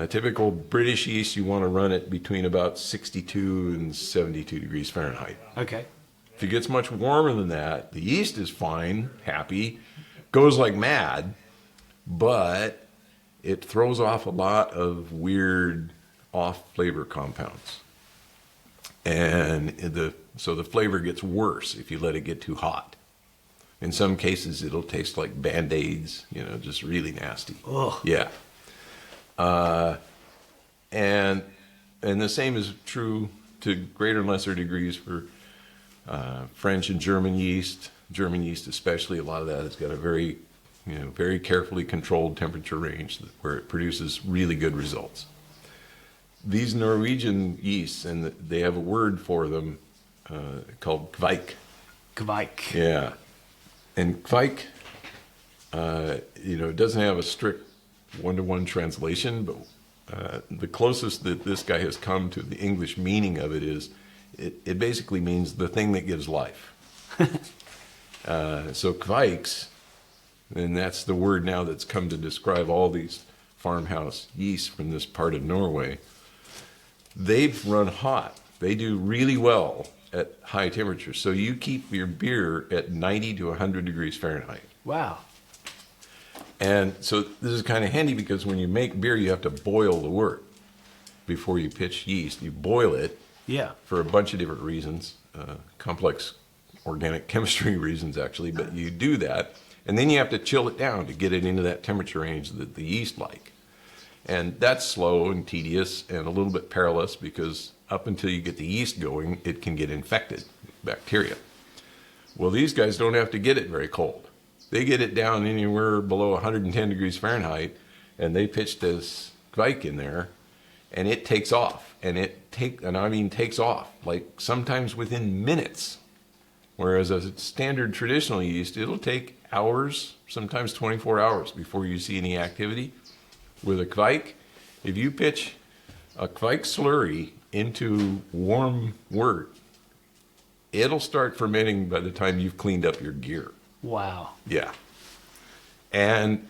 typical British yeast, you want to run it between about 62 and 72 degrees Fahrenheit. Okay. If it gets much warmer than that, the yeast is fine, happy, goes like mad, but it throws off a lot of weird off-flavor compounds. And so the flavor gets worse if you let it get too hot. In some cases, it'll taste like Band-Aids, just really nasty. Ugh. Yeah. And the same is true to greater and lesser degrees for French and German yeast. German yeast especially, a lot of that has got a very, very carefully controlled temperature range where it produces really good results. These Norwegian yeasts, and they have a word for them called Kvike. Kvike. Yeah. And Kvike, it doesn't have a strict one-to-one translation, but the closest that this guy has come to the English meaning of it is, it basically means the thing that gives life. So Kvikes, and that's the word now that's come to describe all these farmhouse yeasts from this part of Norway. They've run hot. They do really well at high temperatures. So you keep your beer at 90 to 100 degrees Fahrenheit. Wow. And so this is kind of handy because when you make beer, you have to boil the wort before you pitch yeast. You boil it for a bunch of different reasons, complex organic chemistry reasons, actually, but you do that. And then you have to chill it down to get it into that temperature range that the yeast like. And that's slow and tedious and a little bit perilous because up until you get the yeast going, it can get infected with bacteria. Well, these guys don't have to get it very cold. They get it down anywhere below 110 degrees Fahrenheit, and they pitch this Kvike in there, and it takes off. And takes off, like sometimes within minutes. Whereas a standard traditional yeast, it'll take hours, sometimes 24 hours before you see any activity. With a Kvike, if you pitch a Kvike slurry into warm wort, it'll start fermenting by the time you've cleaned up your gear. Wow. Yeah. And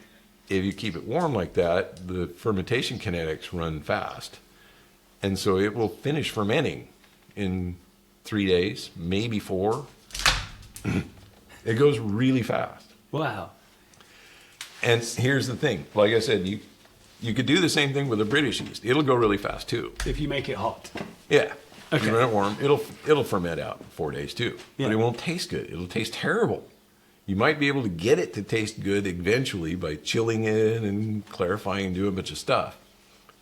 if you keep it warm like that, the fermentation kinetics run fast. And so it will finish fermenting in 3 days, maybe 4. It goes really fast. Wow. And here's the thing. Like I said, you could do the same thing with a British yeast. It'll go really fast too. If you make it hot. Yeah. Okay. You run it warm, it'll ferment out in 4 days too. Yeah. But it won't taste good. It'll taste terrible. You might be able to get it to taste good eventually by chilling it and clarifying and doing a bunch of stuff.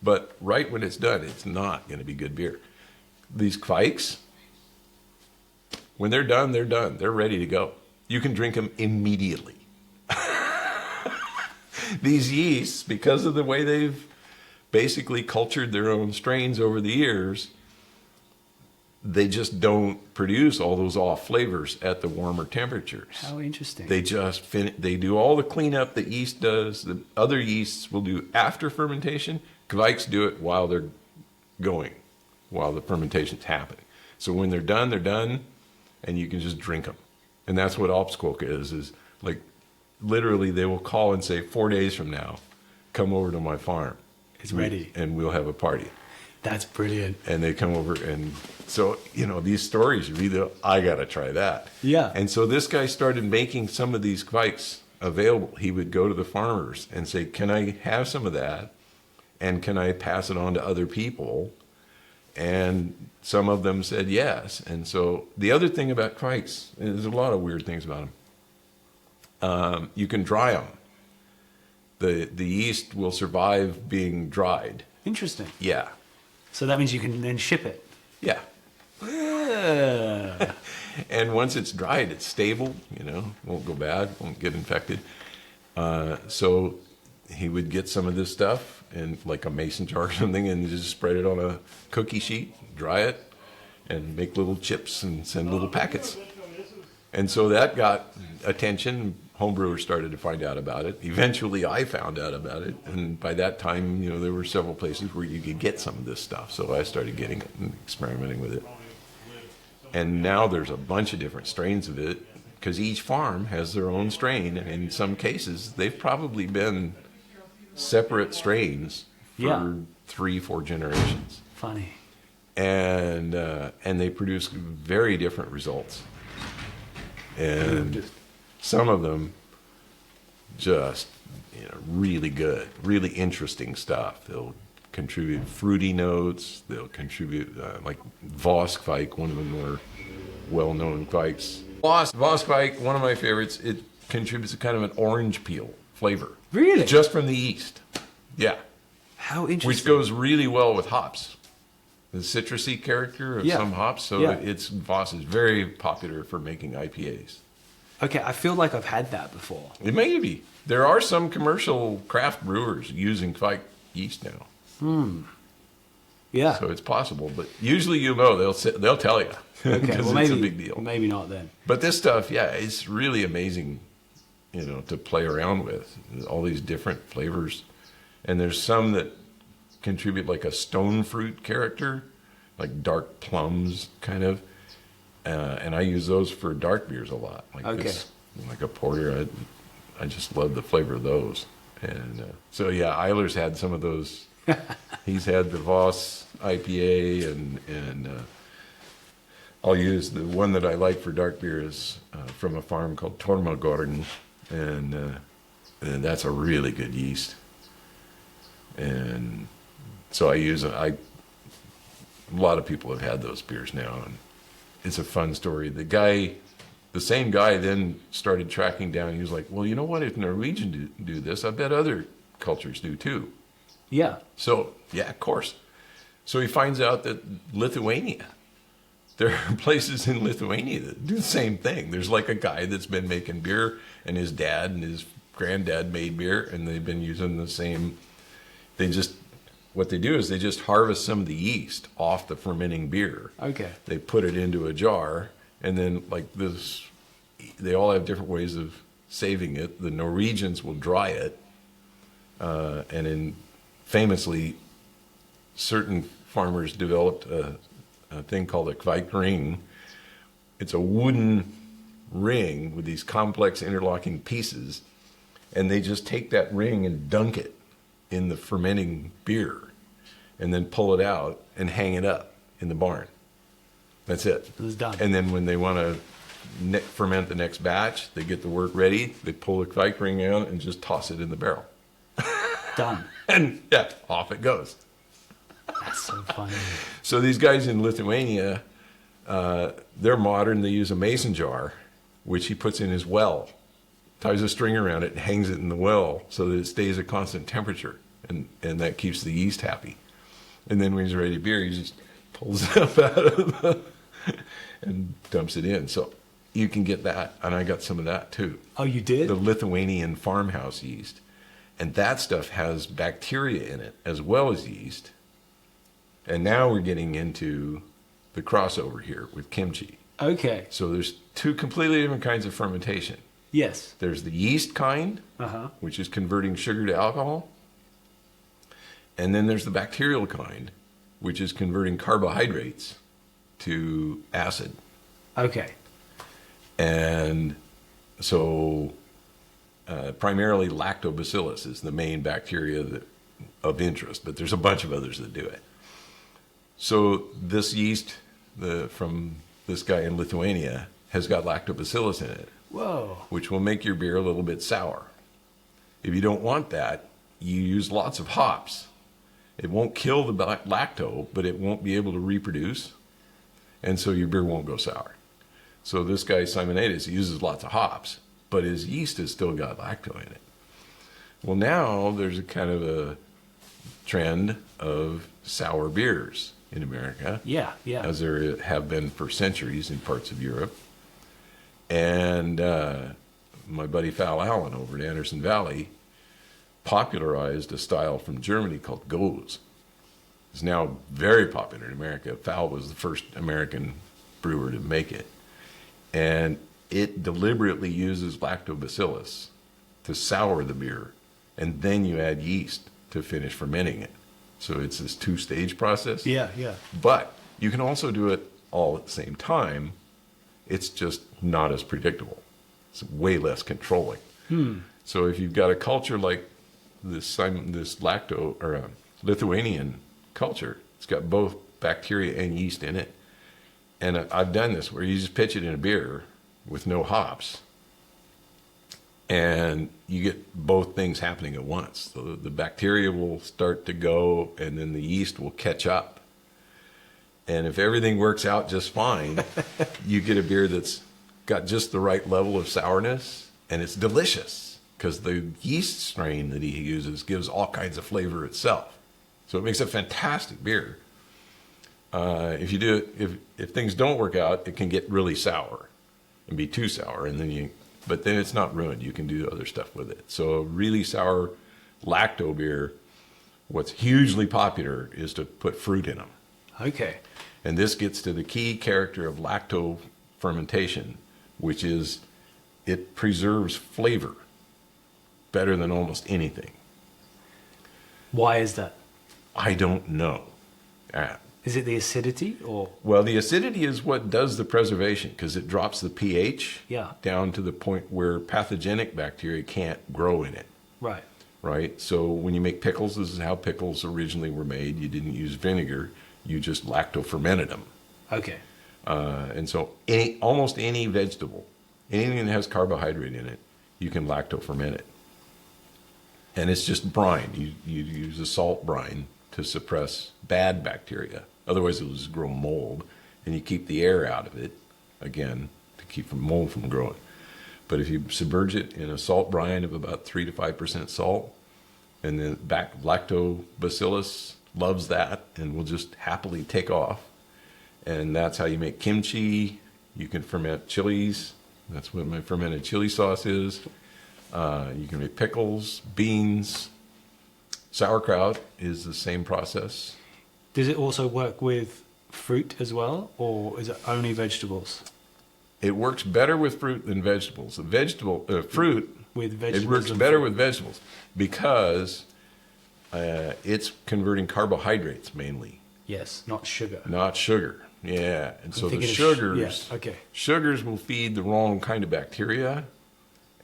But right when it's done, it's not going to be good beer. These Kvikes, when they're done, they're done. They're ready to go. You can drink them immediately. These yeasts, because of the way they've basically cultured their own strains over the years, they just don't produce all those off flavors at the warmer temperatures. How interesting. They just they do all the cleanup that yeast does. The other yeasts will do after fermentation. Kvikes do it while they're going, while the fermentation's happening. So when they're done, and you can just drink them. And that's what Opskoke is like literally they will call and say 4 days from now, come over to my farm. It's ready. And we'll have a party. That's brilliant. And they come over, and so, these stories, I got to try that. Yeah. And so this guy started making some of these Kvikes available. He would go to the farmers and say, can I have some of that? And can I pass it on to other people? And some of them said yes. And so the other thing about Kvikes, there's a lot of weird things about them. You can dry them. The yeast will survive being dried. Interesting. Yeah. So that means you can then ship it. Yeah. Yeah. And once it's dried, it's stable, won't go bad, won't get infected. So he would get some of this stuff in like a mason jar or something and just spread it on a cookie sheet, dry it, and make little chips and send little packets. And so that got attention. Homebrewers started to find out about it. Eventually, I found out about it. And by that time, there were several places where you could get some of this stuff. So I started getting it and experimenting with it. And now there's a bunch of different strains of it because each farm has their own strain. And in some cases, they've probably been separate strains for 3-4 generations. Funny. And they produce very different results. And some of them just really good, really interesting stuff. They'll contribute fruity notes. They'll contribute like Voss Kvike, one of the more well-known Kvikes. Voss Kvike, one of my favorites. It contributes a kind of an orange peel flavor. Really? Just from the yeast. Yeah. How interesting. Which goes really well with hops. The citrusy character of some hops. So Voss is very popular for making IPAs. Okay, I feel like I've had that before. It may be. There are some commercial craft brewers using Kvike yeast now. Yeah. So it's possible, but usually they'll tell you because well, it's a big deal. Maybe not then. But this stuff, it's really amazing, to play around with. All these different flavors. And there's some that contribute like a stone fruit character, like dark plums kind of. And I use those for dark beers a lot. Like like a porter. I just love the flavor of those. And so Eiler's had some of those. He's had the Voss IPA, and I'll use the one that I like for dark beer is from a farm called Tormagården, and that's a really good yeast. And so I use it. A lot of people have had those beers now, and it's a fun story. The same guy then started tracking down. He was like, well, you know what? If Norwegian do this, I bet other cultures do too. Yeah. So, of course. So he finds out that Lithuania, there are places in Lithuania that do the same thing. There's like a guy that's been making beer, and his dad and his granddad made beer, and they've been using the same. What they do is they just harvest some of the yeast off the fermenting beer. Okay. They put it into a jar, and then like this, they all have different ways of saving it. The Norwegians will dry it. Famously, certain farmers developed a thing called a Kvike ring. It's a wooden ring with these complex interlocking pieces, and they just take that ring and dunk it in the fermenting beer, and then pull it out and hang it up in the barn. That's it. It's done. And then when they want to ferment the next batch, they get the work ready, they pull the Kvike ring out and just toss it in the barrel. Done. And yeah, off it goes. That's so funny. So these guys in Lithuania, they're modern. They use a mason jar, which he puts in his well, ties a string around it and hangs it in the well so that it stays at constant temperature, and that keeps the yeast happy. And then when he's ready to beer, he just pulls it up out of the and dumps it in. So you can get that, and I got some of that too. Oh, you did? The Lithuanian farmhouse yeast. And that stuff has bacteria in it as well as yeast. And now we're getting into the crossover here with kimchi. Okay. So there's two completely different kinds of fermentation. Yes. There's the yeast kind, which is converting sugar to alcohol. And then there's the bacterial kind, which is converting carbohydrates to acid. Okay. And so primarily lactobacillus is the main bacteria of interest, but there's a bunch of others that do it. So this yeast from this guy in Lithuania has got lactobacillus in it, Whoa. which will make your beer a little bit sour. If you don't want that, you use lots of hops. It won't kill the lacto, but it won't be able to reproduce, and so your beer won't go sour. So this guy, Simonaitis, uses lots of hops, but his yeast has still got lacto in it. Well, now there's a kind of a trend of sour beers in America. Yeah, yeah. As there have been for centuries in parts of Europe. And my buddy Fal Allen over at Anderson Valley popularized a style from Germany called Goes. It's now very popular in America. Fal was the first American brewer to make it. And it deliberately uses lactobacillus to sour the beer, and then you add yeast to finish fermenting it. So it's this two-stage process. Yeah, yeah. But you can also do it all at the same time. It's just not as predictable. It's way less controlling. So if you've got a culture like this Lithuanian culture, it's got both bacteria and yeast in it. And I've done this where you just pitch it in a beer with no hops, and you get both things happening at once. So the bacteria will start to go, and then the yeast will catch up. And if everything works out just fine, you get a beer that's got just the right level of sourness, and it's delicious because the yeast strain that he uses gives all kinds of flavor itself. So it makes a fantastic beer. If you do it, if things don't work out, it can get really sour and be too sour, and but then it's not ruined. You can do other stuff with it. So a really sour lacto beer, what's hugely popular is to put fruit in them. Okay. And this gets to the key character of lacto fermentation, which is it preserves flavor better than almost anything. Why is that? I don't know. Is it the acidity or? Well, the acidity is what does the preservation, because it drops the pH down to the point where pathogenic bacteria can't grow in it. Right. Right? So when you make pickles, this is how pickles originally were made. You didn't use vinegar. You just lacto-fermented them. Okay. And so almost any vegetable, anything that has carbohydrate in it, you can lacto-ferment it. And it's just brine. You use a salt brine to suppress bad bacteria. Otherwise, it'll just grow mold, and you keep the air out of it, again, to keep the mold from growing. But if you submerge it in a salt brine of about 3 to 5% salt, and then lactobacillus loves that and will just happily take off. And that's how you make kimchi. You can ferment chilies. That's what my fermented chili sauce is. You can make pickles, beans. Sauerkraut is the same process. Does it also work with fruit as well, or is it only vegetables? it works better with fruit than vegetables. The fruit, With it vegetables. works and better fruit. with vegetables because it's converting carbohydrates mainly, Yes, not sugar. not sugar. Yeah, and so the thinking of sugars, yeah, okay. sugars will feed the wrong kind of bacteria,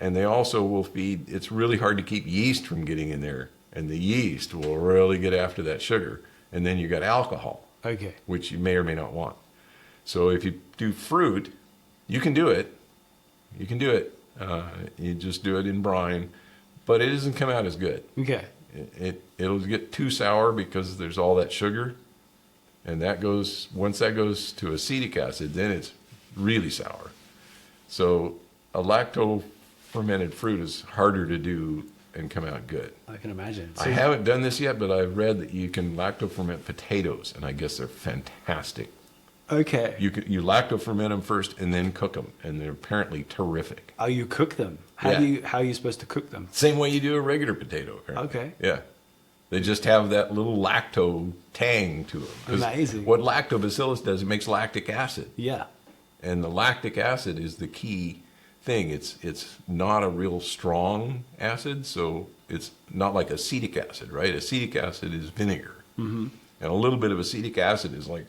and they also will feed. It's really hard to keep yeast from getting in there, and the yeast will really get after that sugar, and then you got alcohol, Okay. which you may or may not want. So if you do fruit, you can do it. You can do it. You just do it in brine, but it doesn't come out as good. Okay. It'll get too sour because there's all that sugar, and once that goes to acetic acid, then it's really sour. So a lacto-fermented fruit is harder to do and come out good. I can imagine. I haven't done this yet, but I've read that you can lacto-ferment potatoes, and I guess they're fantastic. Okay. You lacto-ferment them first and then cook them, and they're apparently terrific. Oh, you cook them. How are you supposed to cook them? Same way you do a regular potato, apparently. Okay. Yeah. They just have that little lacto tang to them. 'Cause Amazing. What lactobacillus does, it makes lactic acid. Yeah. And the lactic acid is the key thing. It's not a real strong acid, so it's not like acetic acid, right? Acetic acid is vinegar. Mm-hmm. And a little bit of acetic acid is like,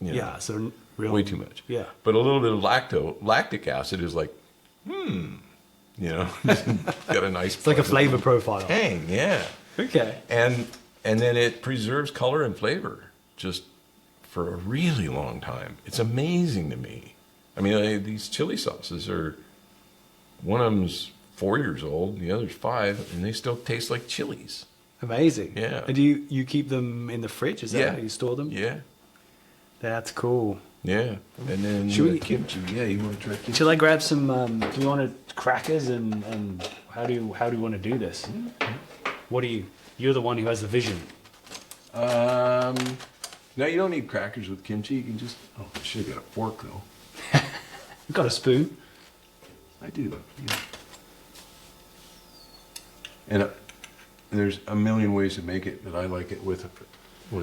Yeah. So real. way too much. Yeah. But a little bit of lactic acid is like, got a nice. It's like a flavor profile. tang, yeah. Okay. And then it preserves color and flavor just for a really long time. It's amazing to me. I mean, these chili sauces are, one of them's 4 years old, the other's 5, and they still taste like chilies. Amazing. Yeah. And do you keep them in the fridge? Is that Yeah. how you store them? Yeah, That's cool. yeah. And then Should we- kimchi. Yeah, you want to try kimchi? Shall I grab some? Do you want crackers and how do you want to do this? What do you? You're the one who has the vision. No, you don't need crackers with kimchi. You can just. Oh, I should have got a fork though. You've got a spoon. I do. Yeah. And there's a million ways to make it, but I like it with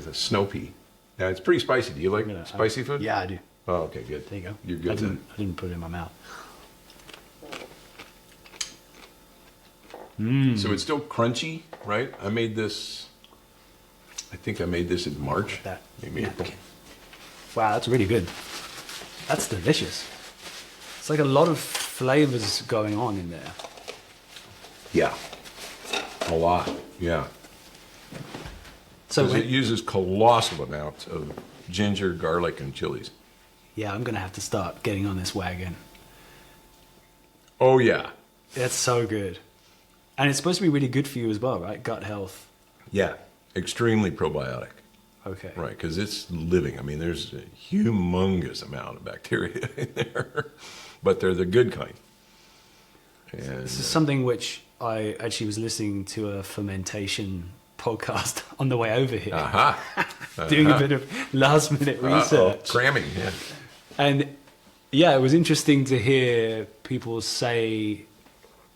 a snow pea. Now it's pretty spicy. Do you like spicy food? Yeah, I do. Oh, okay, good. There you go. You're good. I didn't put it in my mouth. So it's still crunchy, right? I made this. I think I made this in March. That Maybe April. Wow, that's really good. That's delicious. It's like a lot of flavors going on in there. Yeah. A lot. Yeah. So Because it uses colossal amounts of ginger, garlic, and chilies. yeah, I'm gonna have to start getting on this wagon. Oh yeah. That's so good. And it's supposed to be really good for you as well, right? Gut health. Yeah. Extremely probiotic. Okay. Right, because it's living. I mean, there's a humongous amount of bacteria in there, but they're the good kind. And This is something which I actually was listening to a fermentation podcast on the way over here, doing a bit of last minute research. cramming. Yeah. And yeah, it was interesting to hear people say,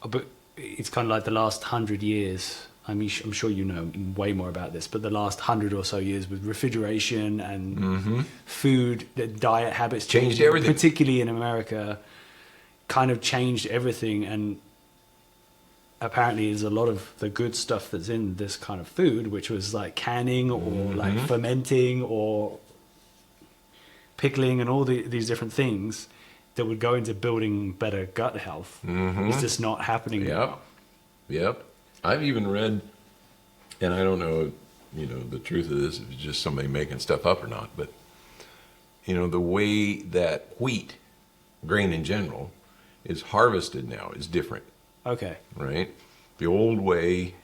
but it's kind of like the last 100 years. I mean, I'm sure you know way more about this, but the last 100 or so years with refrigeration and food, the diet habits Changed everything. particularly in America, kind of changed everything. And apparently there's a lot of the good stuff that's in this kind of food, which was like canning or like fermenting or pickling and all these different things that would go into building better gut health. It's just not happening now. Yep. I've even read, and I don't know, the truth of this, if it's just somebody making stuff up or not, but, the way that wheat, grain in general, is harvested now is different, Okay. right? The old way,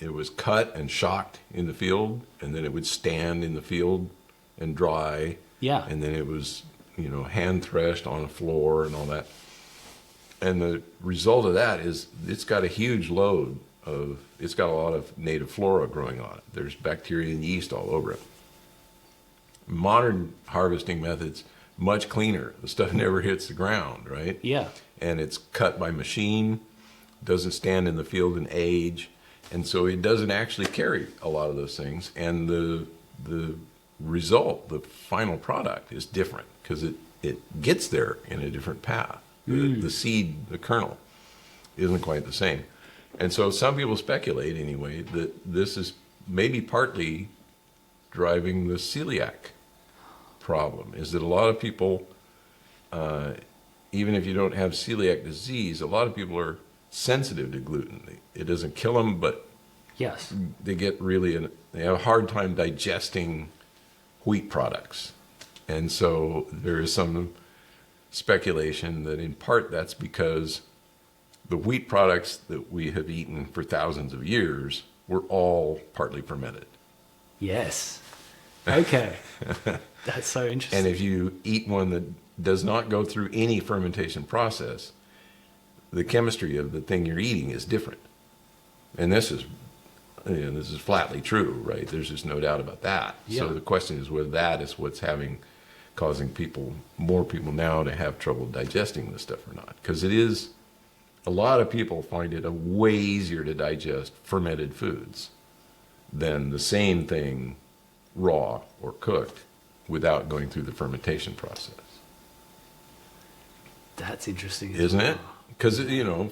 it was cut and shocked in the field, and then it would stand in the field and dry. Yeah. And then it was, hand threshed on the floor and all that. And the result of that is it's got a huge load it's got a lot of native flora growing on it. There's bacteria and yeast all over it. Modern harvesting methods, much cleaner. The stuff never hits the ground, right? Yeah. And it's cut by machine, doesn't stand in the field and age. And so it doesn't actually carry a lot of those things. And the result, the final product is different because it gets there in a different path. The seed, the kernel, isn't quite the same. And so some people speculate anyway that this is maybe partly driving the celiac problem, is that a lot of people, even if you don't have celiac disease, a lot of people are sensitive to gluten. It doesn't kill them, but Yes. they they have a hard time digesting wheat products. And so there is some speculation that in part that's because the wheat products that we have eaten for thousands of years were all partly fermented. Yes. Okay. That's so interesting. And if you eat one that does not go through any fermentation process, the chemistry of the thing you're eating is different. And this is flatly true, right? There's just no doubt about that. Yeah. So the question is whether that is what's causing more people now to have trouble digesting this stuff or not. Because a lot of people find it way easier to digest fermented foods than the same thing raw or cooked without going through the fermentation process. That's interesting. Isn't it? Because,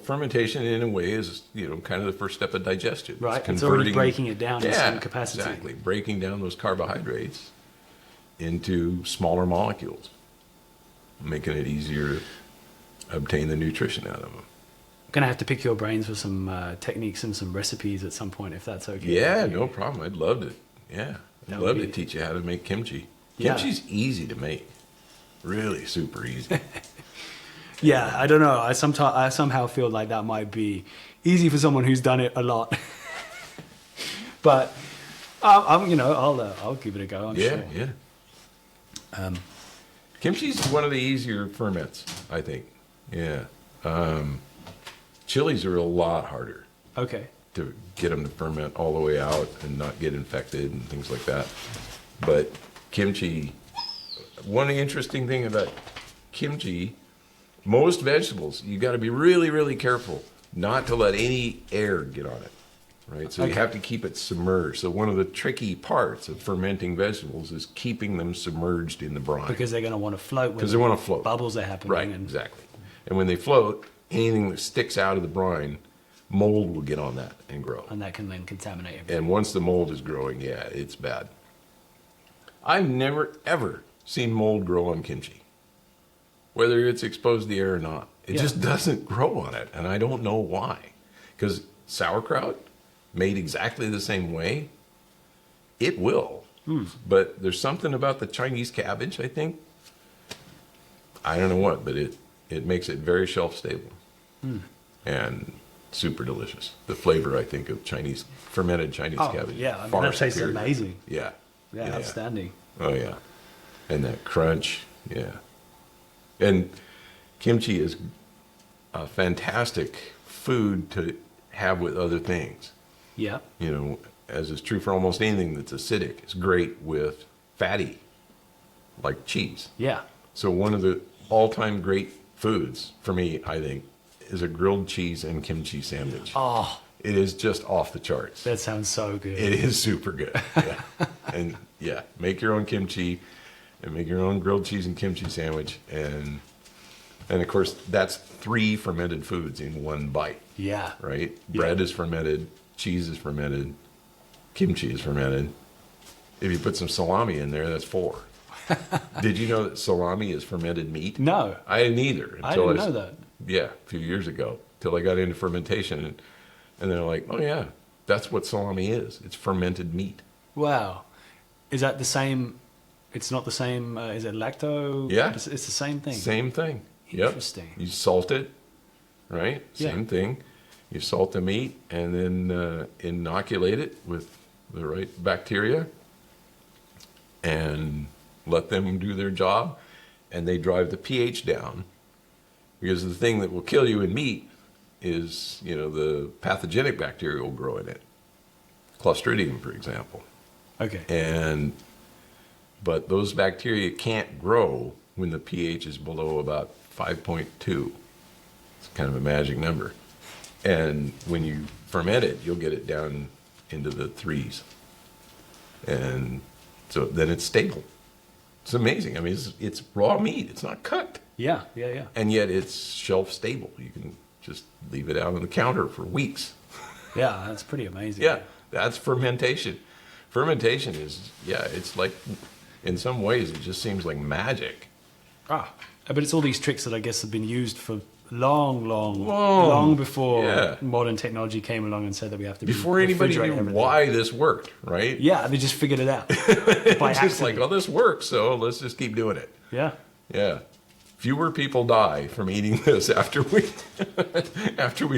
fermentation in a way is, kind of the first step of digestion. Right. It's already breaking it down in some capacity. Exactly. Breaking down those carbohydrates into smaller molecules, making it easier to obtain the nutrition out of them. I'm going to have to pick your brains for some techniques and some recipes at some point, if that's okay. Yeah, no problem. I'd love to. Yeah. I'd That love would to be- teach you how to make kimchi. Yeah. Kimchi's easy to make. Really super easy. Yeah, I don't know. I somehow feel like that might be easy for someone who's done it a lot. But I'll give it a go. I'm sure. Yeah. Kimchi's one of the easier ferments, I think. Yeah. Chilies are a lot harder Okay. to get them to ferment all the way out and not get infected and things like that. But kimchi, one interesting thing about kimchi, most vegetables, you got to be really, really careful not to let any air get on it, right? So you Okay. have to keep it submerged. So one of the tricky parts of fermenting vegetables is keeping them submerged in the brine. Because they're going to want to float. Because they want to float. Bubbles are happening. Right, And, exactly. And when they float, anything that sticks out of the brine, mold will get on that and grow. and that can then contaminate everything. And once the mold is growing, yeah, it's bad. I've never, ever seen mold grow on kimchi, whether it's exposed to the air or not. It Yeah. just doesn't grow on it, and I don't know why. Because sauerkraut, made exactly the same way, it will. But there's something about the Chinese cabbage, I think. I don't know what, but it makes it very shelf stable and super delicious. The flavor, I think, of fermented Chinese cabbage. Yeah, I mean, far that tastes superior. amazing. Yeah. Yeah, outstanding. Oh yeah, and that crunch, yeah. And kimchi is a fantastic food to have with other things. Yeah. As is true for almost anything that's acidic. It's great with fatty, like cheese. Yeah. So one of the all-time great foods for me, I think, is a grilled cheese and kimchi sandwich. Oh, It is just off the charts. that sounds so good. It is super good. Yeah. And yeah, make your own kimchi and make your own grilled cheese and kimchi sandwich. And of course, that's 3 fermented foods in one bite, Yeah. right? Bread is fermented, cheese is fermented, kimchi is fermented. If you put some salami in there, that's 4. Did you know that salami is fermented meat? No, I didn't either. I didn't know that. Yeah, a few years ago, till I got into fermentation. And they're like, oh yeah, that's what salami is. It's fermented meat. Wow. Is that the same? It's not the same. Is it lacto? Yeah. It's the same thing. Same thing. Yep. Interesting. You salt it, right? Yeah. Same thing. You salt the meat and then inoculate it with the right bacteria and let them do their job. And they drive the pH down, because the thing that will kill you in meat is, the pathogenic bacteria will grow in it. Clostridium, for example. Okay. But those bacteria can't grow when the pH is below about 5.2. It's kind of a magic number. And when you ferment it, you'll get it down into the 3s. And so then it's stable. It's amazing. I mean, it's raw meat. It's not cooked. Yeah. And yet it's shelf stable. You can just leave it out on the counter for weeks. Yeah, that's pretty amazing. Yeah, that's fermentation. Fermentation is, it's like, in some ways, it just seems like magic. But it's all these tricks that I guess have been used for long before modern technology came along and said that we have to before anybody knew everything. why this worked, right? Yeah, they just figured it out by It's just accident. like, oh, this works, so let's just keep doing it. Yeah. Fewer people die from eating this after we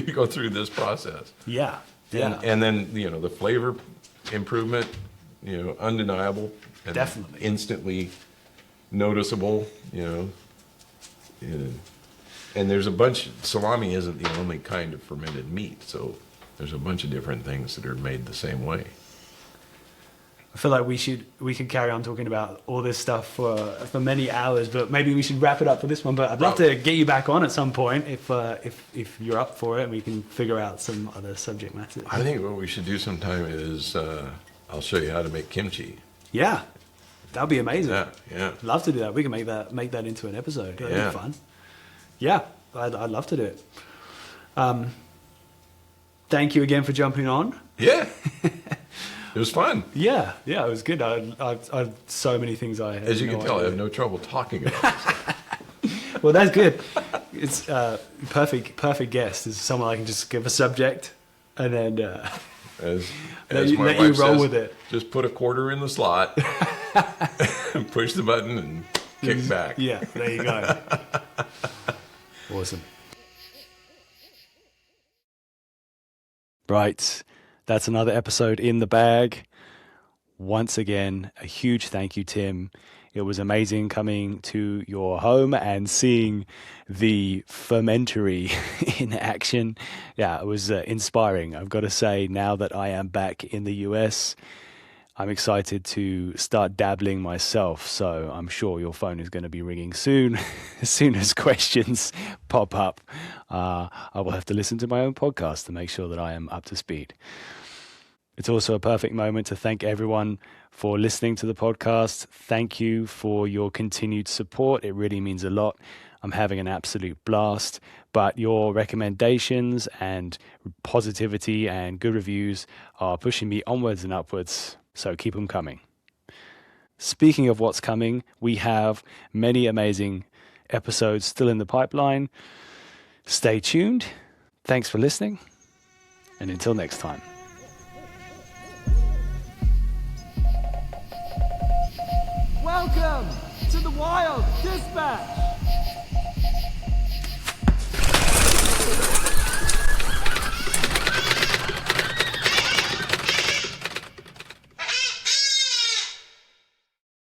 go through this process. Yeah. And then, the flavor improvement, undeniable. And Definitely. Instantly noticeable, And there's a bunch, salami isn't the only kind of fermented meat, so there's a bunch of different things that are made the same way. I feel like we could carry on talking about all this stuff for many hours, but maybe we should wrap it up for this one. But I'd love to get you back on at some point if you're up for it, and we can figure out some other subject matters. I think what we should do sometime is I'll show you how to make kimchi. Yeah, that'd be amazing. Yeah. Love to do that. We can make that into an episode. That'd Yeah. be fun. Yeah, I'd love to do it. Thank you again for jumping on. Yeah. It was fun. Yeah, it was good. I so many things I had. As you no can tell, I idea. have no trouble talking about it. Well, that's good. It's perfect guest is someone I can just give a subject and then As let my you wife roll says, with it. just put a quarter in the slot, push the button, and kick back. Yeah, there you go. Awesome. Right, that's another episode in the bag. Once again, a huge thank you, Tim. It was amazing coming to your home and seeing the fermentery in action. Yeah, it was inspiring. I've got to say, now that I am back in the US, I'm excited to start dabbling myself. So I'm sure your phone is going to be ringing soon. As soon as questions pop up, I will have to listen to my own podcast to make sure that I am up to speed. It's also a perfect moment to thank everyone for listening to the podcast. Thank you for your continued support. It really means a lot. I'm having an absolute blast, but your recommendations and positivity and good reviews are pushing me onwards and upwards, so keep them coming. Speaking of what's coming, we have many amazing episodes still in the pipeline. Stay tuned. Thanks for listening, and until next time. Welcome to the Wild Dispatch.